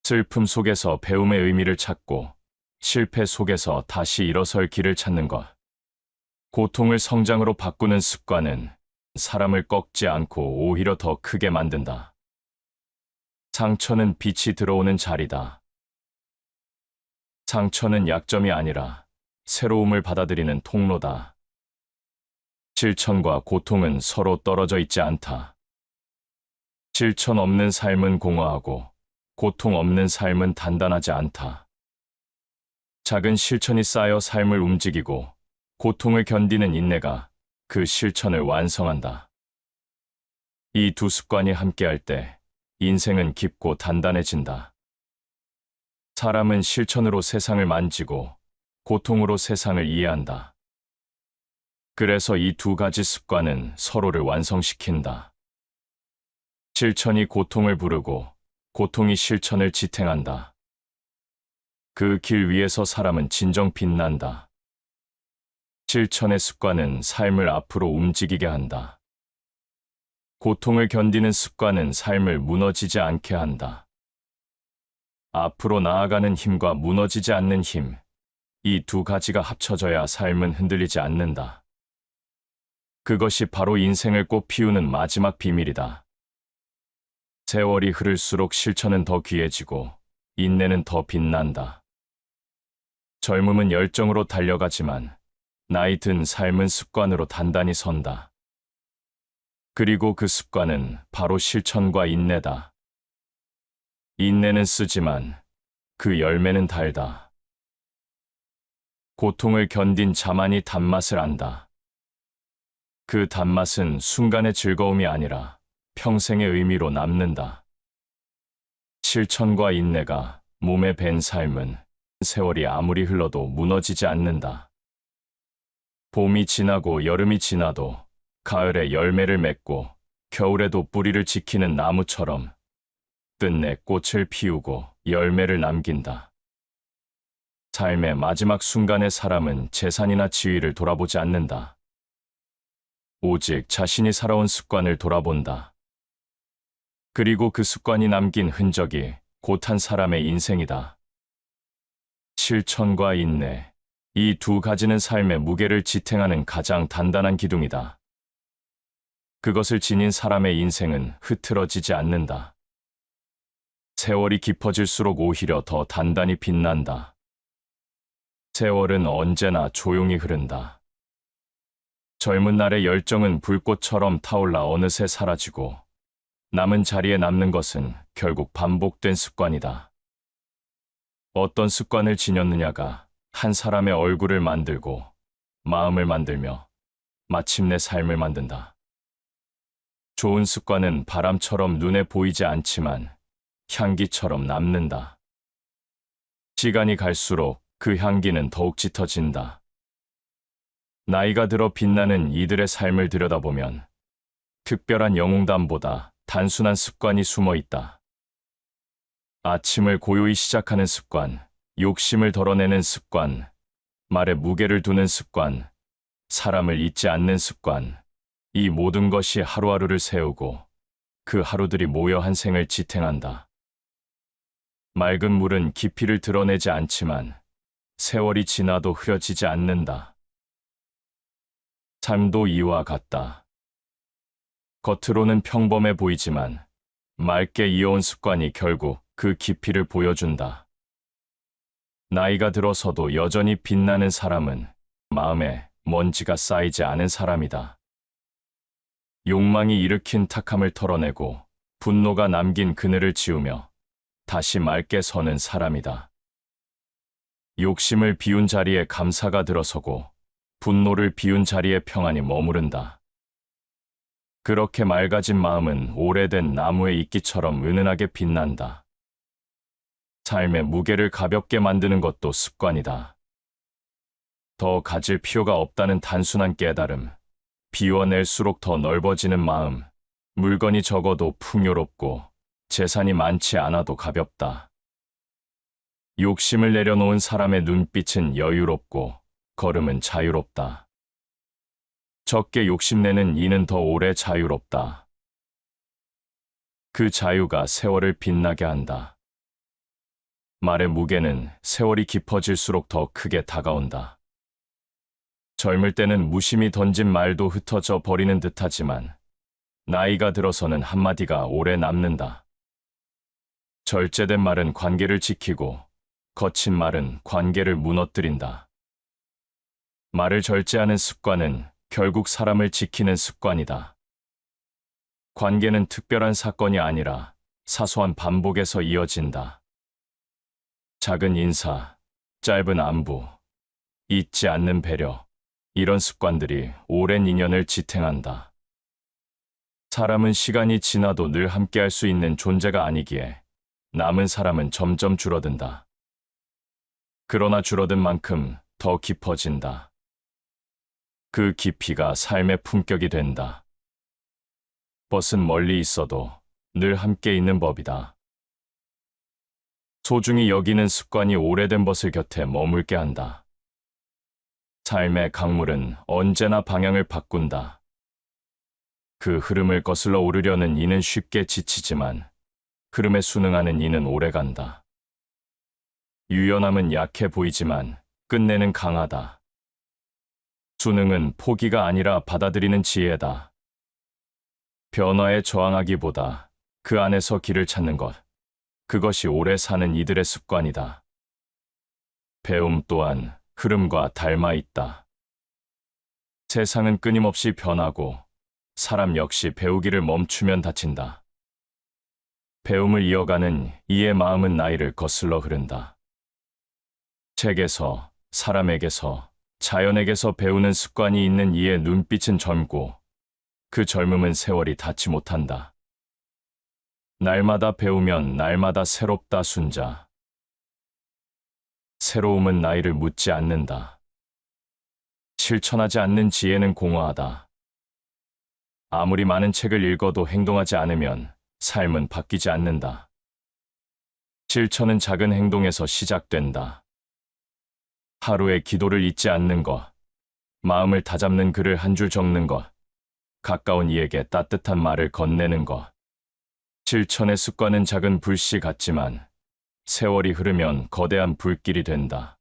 슬픔 속에서 배움의 의미를 찾고 실패 속에서 다시 일어설 길을 찾는 것. 고통을 성장으로 바꾸는 습관은 사람을 꺾지 않고 오히려 더 크게 만든다. 상처는 빛이 들어오는 자리다. 상처는 약점이 아니라 새로움을 받아들이는 통로다. 실천과 고통은 서로 떨어져 있지 않다. 실천 없는 삶은 공허하고 고통 없는 삶은 단단하지 않다. 작은 실천이 쌓여 삶을 움직이고 고통을 견디는 인내가 그 실천을 완성한다. 이 두 습관이 함께할 때 인생은 깊고 단단해진다. 사람은 실천으로 세상을 만지고 고통으로 세상을 이해한다. 그래서 이 두 가지 습관은 서로를 완성시킨다. 실천이 고통을 부르고 고통이 실천을 지탱한다. 그 길 위에서 사람은 진정 빛난다. 실천의 습관은 삶을 앞으로 움직이게 한다. 고통을 견디는 습관은 삶을 무너지지 않게 한다. 앞으로 나아가는 힘과 무너지지 않는 힘, 이 두 가지가 합쳐져야 삶은 흔들리지 않는다. 그것이 바로 인생을 꽃피우는 마지막 비밀이다. 세월이 흐를수록 실천은 더 귀해지고 인내는 더 빛난다. 젊음은 열정으로 달려가지만 나이 든 삶은 습관으로 단단히 선다. 그리고 그 습관은 바로 실천과 인내다. 인내는 쓰지만 그 열매는 달다. 고통을 견딘 자만이 단맛을 안다. 그 단맛은 순간의 즐거움이 아니라 평생의 의미로 남는다. 실천과 인내가 몸에 밴 삶은 세월이 아무리 흘러도 무너지지 않는다. 봄이 지나고 여름이 지나도 가을에 열매를 맺고 겨울에도 뿌리를 지키는 나무처럼 끝내 꽃을 피우고 열매를 남긴다. 삶의 마지막 순간의 사람은 재산이나 지위를 돌아보지 않는다. 오직 자신이 살아온 습관을 돌아본다. 그리고 그 습관이 남긴 흔적이 곧 한 사람의 인생이다. 실천과 인내, 이 두 가지는 삶의 무게를 지탱하는 가장 단단한 기둥이다. 그것을 지닌 사람의 인생은 흐트러지지 않는다. 세월이 깊어질수록 오히려 더 단단히 빛난다. 세월은 언제나 조용히 흐른다. 젊은 날의 열정은 불꽃처럼 타올라 어느새 사라지고 남은 자리에 남는 것은 결국 반복된 습관이다. 어떤 습관을 지녔느냐가 한 사람의 얼굴을 만들고 마음을 만들며 마침내 삶을 만든다. 좋은 습관은 바람처럼 눈에 보이지 않지만 향기처럼 남는다. 시간이 갈수록 그 향기는 더욱 짙어진다. 나이가 들어 빛나는 이들의 삶을 들여다보면 특별한 영웅담보다 단순한 습관이 숨어 있다. 아침을 고요히 시작하는 습관, 욕심을 덜어내는 습관, 말에 무게를 두는 습관, 사람을 잊지 않는 습관, 이 모든 것이 하루하루를 세우고 그 하루들이 모여 한 생을 지탱한다. 맑은 물은 깊이를 드러내지 않지만 세월이 지나도 흐려지지 않는다. 삶도 이와 같다. 겉으로는 평범해 보이지만 맑게 이어온 습관이 결국 그 깊이를 보여준다. 나이가 들어서도 여전히 빛나는 사람은 마음에 먼지가 쌓이지 않은 사람이다. 욕망이 일으킨 탁함을 털어내고 분노가 남긴 그늘을 지우며 다시 맑게 서는 사람이다. 욕심을 비운 자리에 감사가 들어서고 분노를 비운 자리에 평안이 머무른다. 그렇게 맑아진 마음은 오래된 나무의 이끼처럼 은은하게 빛난다. 삶의 무게를 가볍게 만드는 것도 습관이다. 더 가질 필요가 없다는 단순한 깨달음, 비워낼수록 더 넓어지는 마음, 물건이 적어도 풍요롭고 재산이 많지 않아도 가볍다. 욕심을 내려놓은 사람의 눈빛은 여유롭고 걸음은 자유롭다. 적게 욕심내는 이는 더 오래 자유롭다. 그 자유가 세월을 빛나게 한다. 말의 무게는 세월이 깊어질수록 더 크게 다가온다. 젊을 때는 무심히 던진 말도 흩어져 버리는 듯하지만 나이가 들어서는 한마디가 오래 남는다. 절제된 말은 관계를 지키고 거친 말은 관계를 무너뜨린다. 말을 절제하는 습관은 결국 사람을 지키는 습관이다. 관계는 특별한 사건이 아니라 사소한 반복에서 이어진다. 작은 인사, 짧은 안부, 잊지 않는 배려, 이런 습관들이 오랜 인연을 지탱한다. 사람은 시간이 지나도 늘 함께할 수 있는 존재가 아니기에 남은 사람은 점점 줄어든다. 그러나 줄어든 만큼 더 깊어진다. 그 깊이가 삶의 품격이 된다. 벗은 멀리 있어도 늘 함께 있는 법이다. 소중히 여기는 습관이 오래된 벗을 곁에 머물게 한다. 삶의 강물은 언제나 방향을 바꾼다. 그 흐름을 거슬러 오르려는 이는 쉽게 지치지만 흐름에 순응하는 이는 오래간다. 유연함은 약해 보이지만 끝내는 강하다. 순응은 포기가 아니라 받아들이는 지혜다. 변화에 저항하기보다 그 안에서 길을 찾는 것, 그것이 오래 사는 이들의 습관이다. 배움 또한 흐름과 닮아 있다. 세상은 끊임없이 변하고 사람 역시 배우기를 멈추면 다친다. 배움을 이어가는 이의 마음은 나이를 거슬러 흐른다. 책에서, 사람에게서, 자연에게서 배우는 습관이 있는 이의 눈빛은 젊고 그 젊음은 세월이 닿지 못한다. 날마다 배우면 날마다 새롭다 순자. 새로움은 나이를 묻지 않는다. 실천하지 않는 지혜는 공허하다. 아무리 많은 책을 읽어도 행동하지 않으면 삶은 바뀌지 않는다. 실천은 작은 행동에서 시작된다. 하루의 기도를 잊지 않는 것, 마음을 다잡는 글을 한 줄 적는 것, 가까운 이에게 따뜻한 말을 건네는 것. 실천의 습관은 작은 불씨 같지만 세월이 흐르면 거대한 불길이 된다.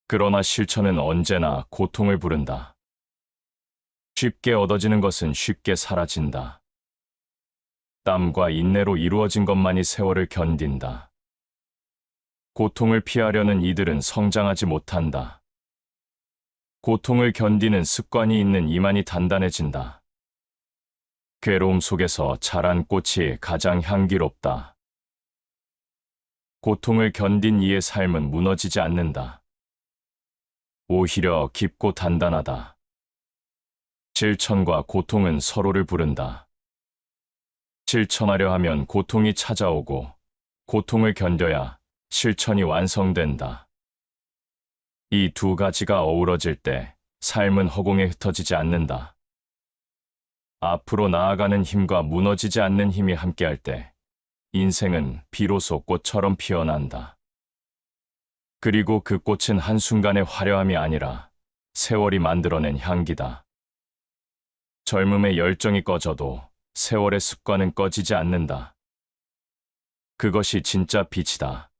그러나 실천은 언제나 고통을 부른다. 쉽게 얻어지는 것은 쉽게 사라진다. 땀과 인내로 이루어진 것만이 세월을 견딘다. 고통을 피하려는 이들은 성장하지 못한다. 고통을 견디는 습관이 있는 이만이 단단해진다. 괴로움 속에서 자란 꽃이 가장 향기롭다. 고통을 견딘 이의 삶은 무너지지 않는다. 오히려 깊고 단단하다. 실천과 고통은 서로를 부른다. 실천하려 하면 고통이 찾아오고, 고통을 견뎌야 실천이 완성된다. 이 두 가지가 어우러질 때 삶은 허공에 흩어지지 않는다. 앞으로 나아가는 힘과 무너지지 않는 힘이 함께할 때 인생은 비로소 꽃처럼 피어난다. 그리고 그 꽃은 한순간의 화려함이 아니라 세월이 만들어낸 향기다. 젊음의 열정이 꺼져도 세월의 습관은 꺼지지 않는다. 그것이 진짜 빛이다.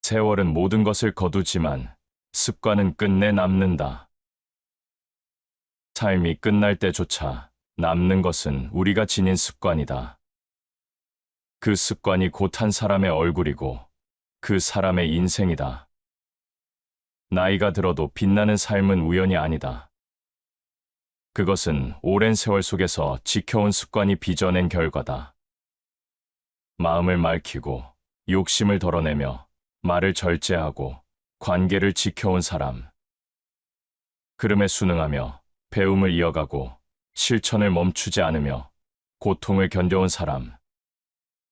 세월은 모든 것을 거두지만 습관은 끝내 남는다. 삶이 끝날 때조차 남는 것은 우리가 지닌 습관이다. 그 습관이 곧 한 사람의 얼굴이고 그 사람의 인생이다. 나이가 들어도 빛나는 삶은 우연이 아니다. 그것은 오랜 세월 속에서 지켜온 습관이 빚어낸 결과다. 마음을 맑히고 욕심을 덜어내며 말을 절제하고 관계를 지켜온 사람. 흐름에 순응하며 배움을 이어가고 실천을 멈추지 않으며 고통을 견뎌온 사람.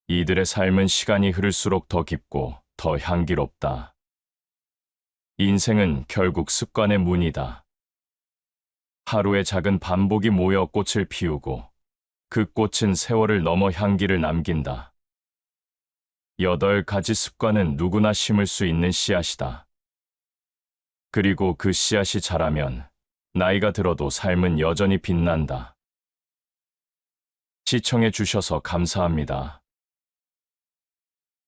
이들의 삶은 시간이 흐를수록 더 깊고 더 향기롭다. 인생은 결국 습관의 문이다. 하루의 작은 반복이 모여 꽃을 피우고 그 꽃은 세월을 넘어 향기를 남긴다. 8가지 습관은 누구나 심을 수 있는 씨앗이다. 그리고 그 씨앗이 자라면 나이가 들어도 삶은 여전히 빛난다. 시청해 주셔서 감사합니다.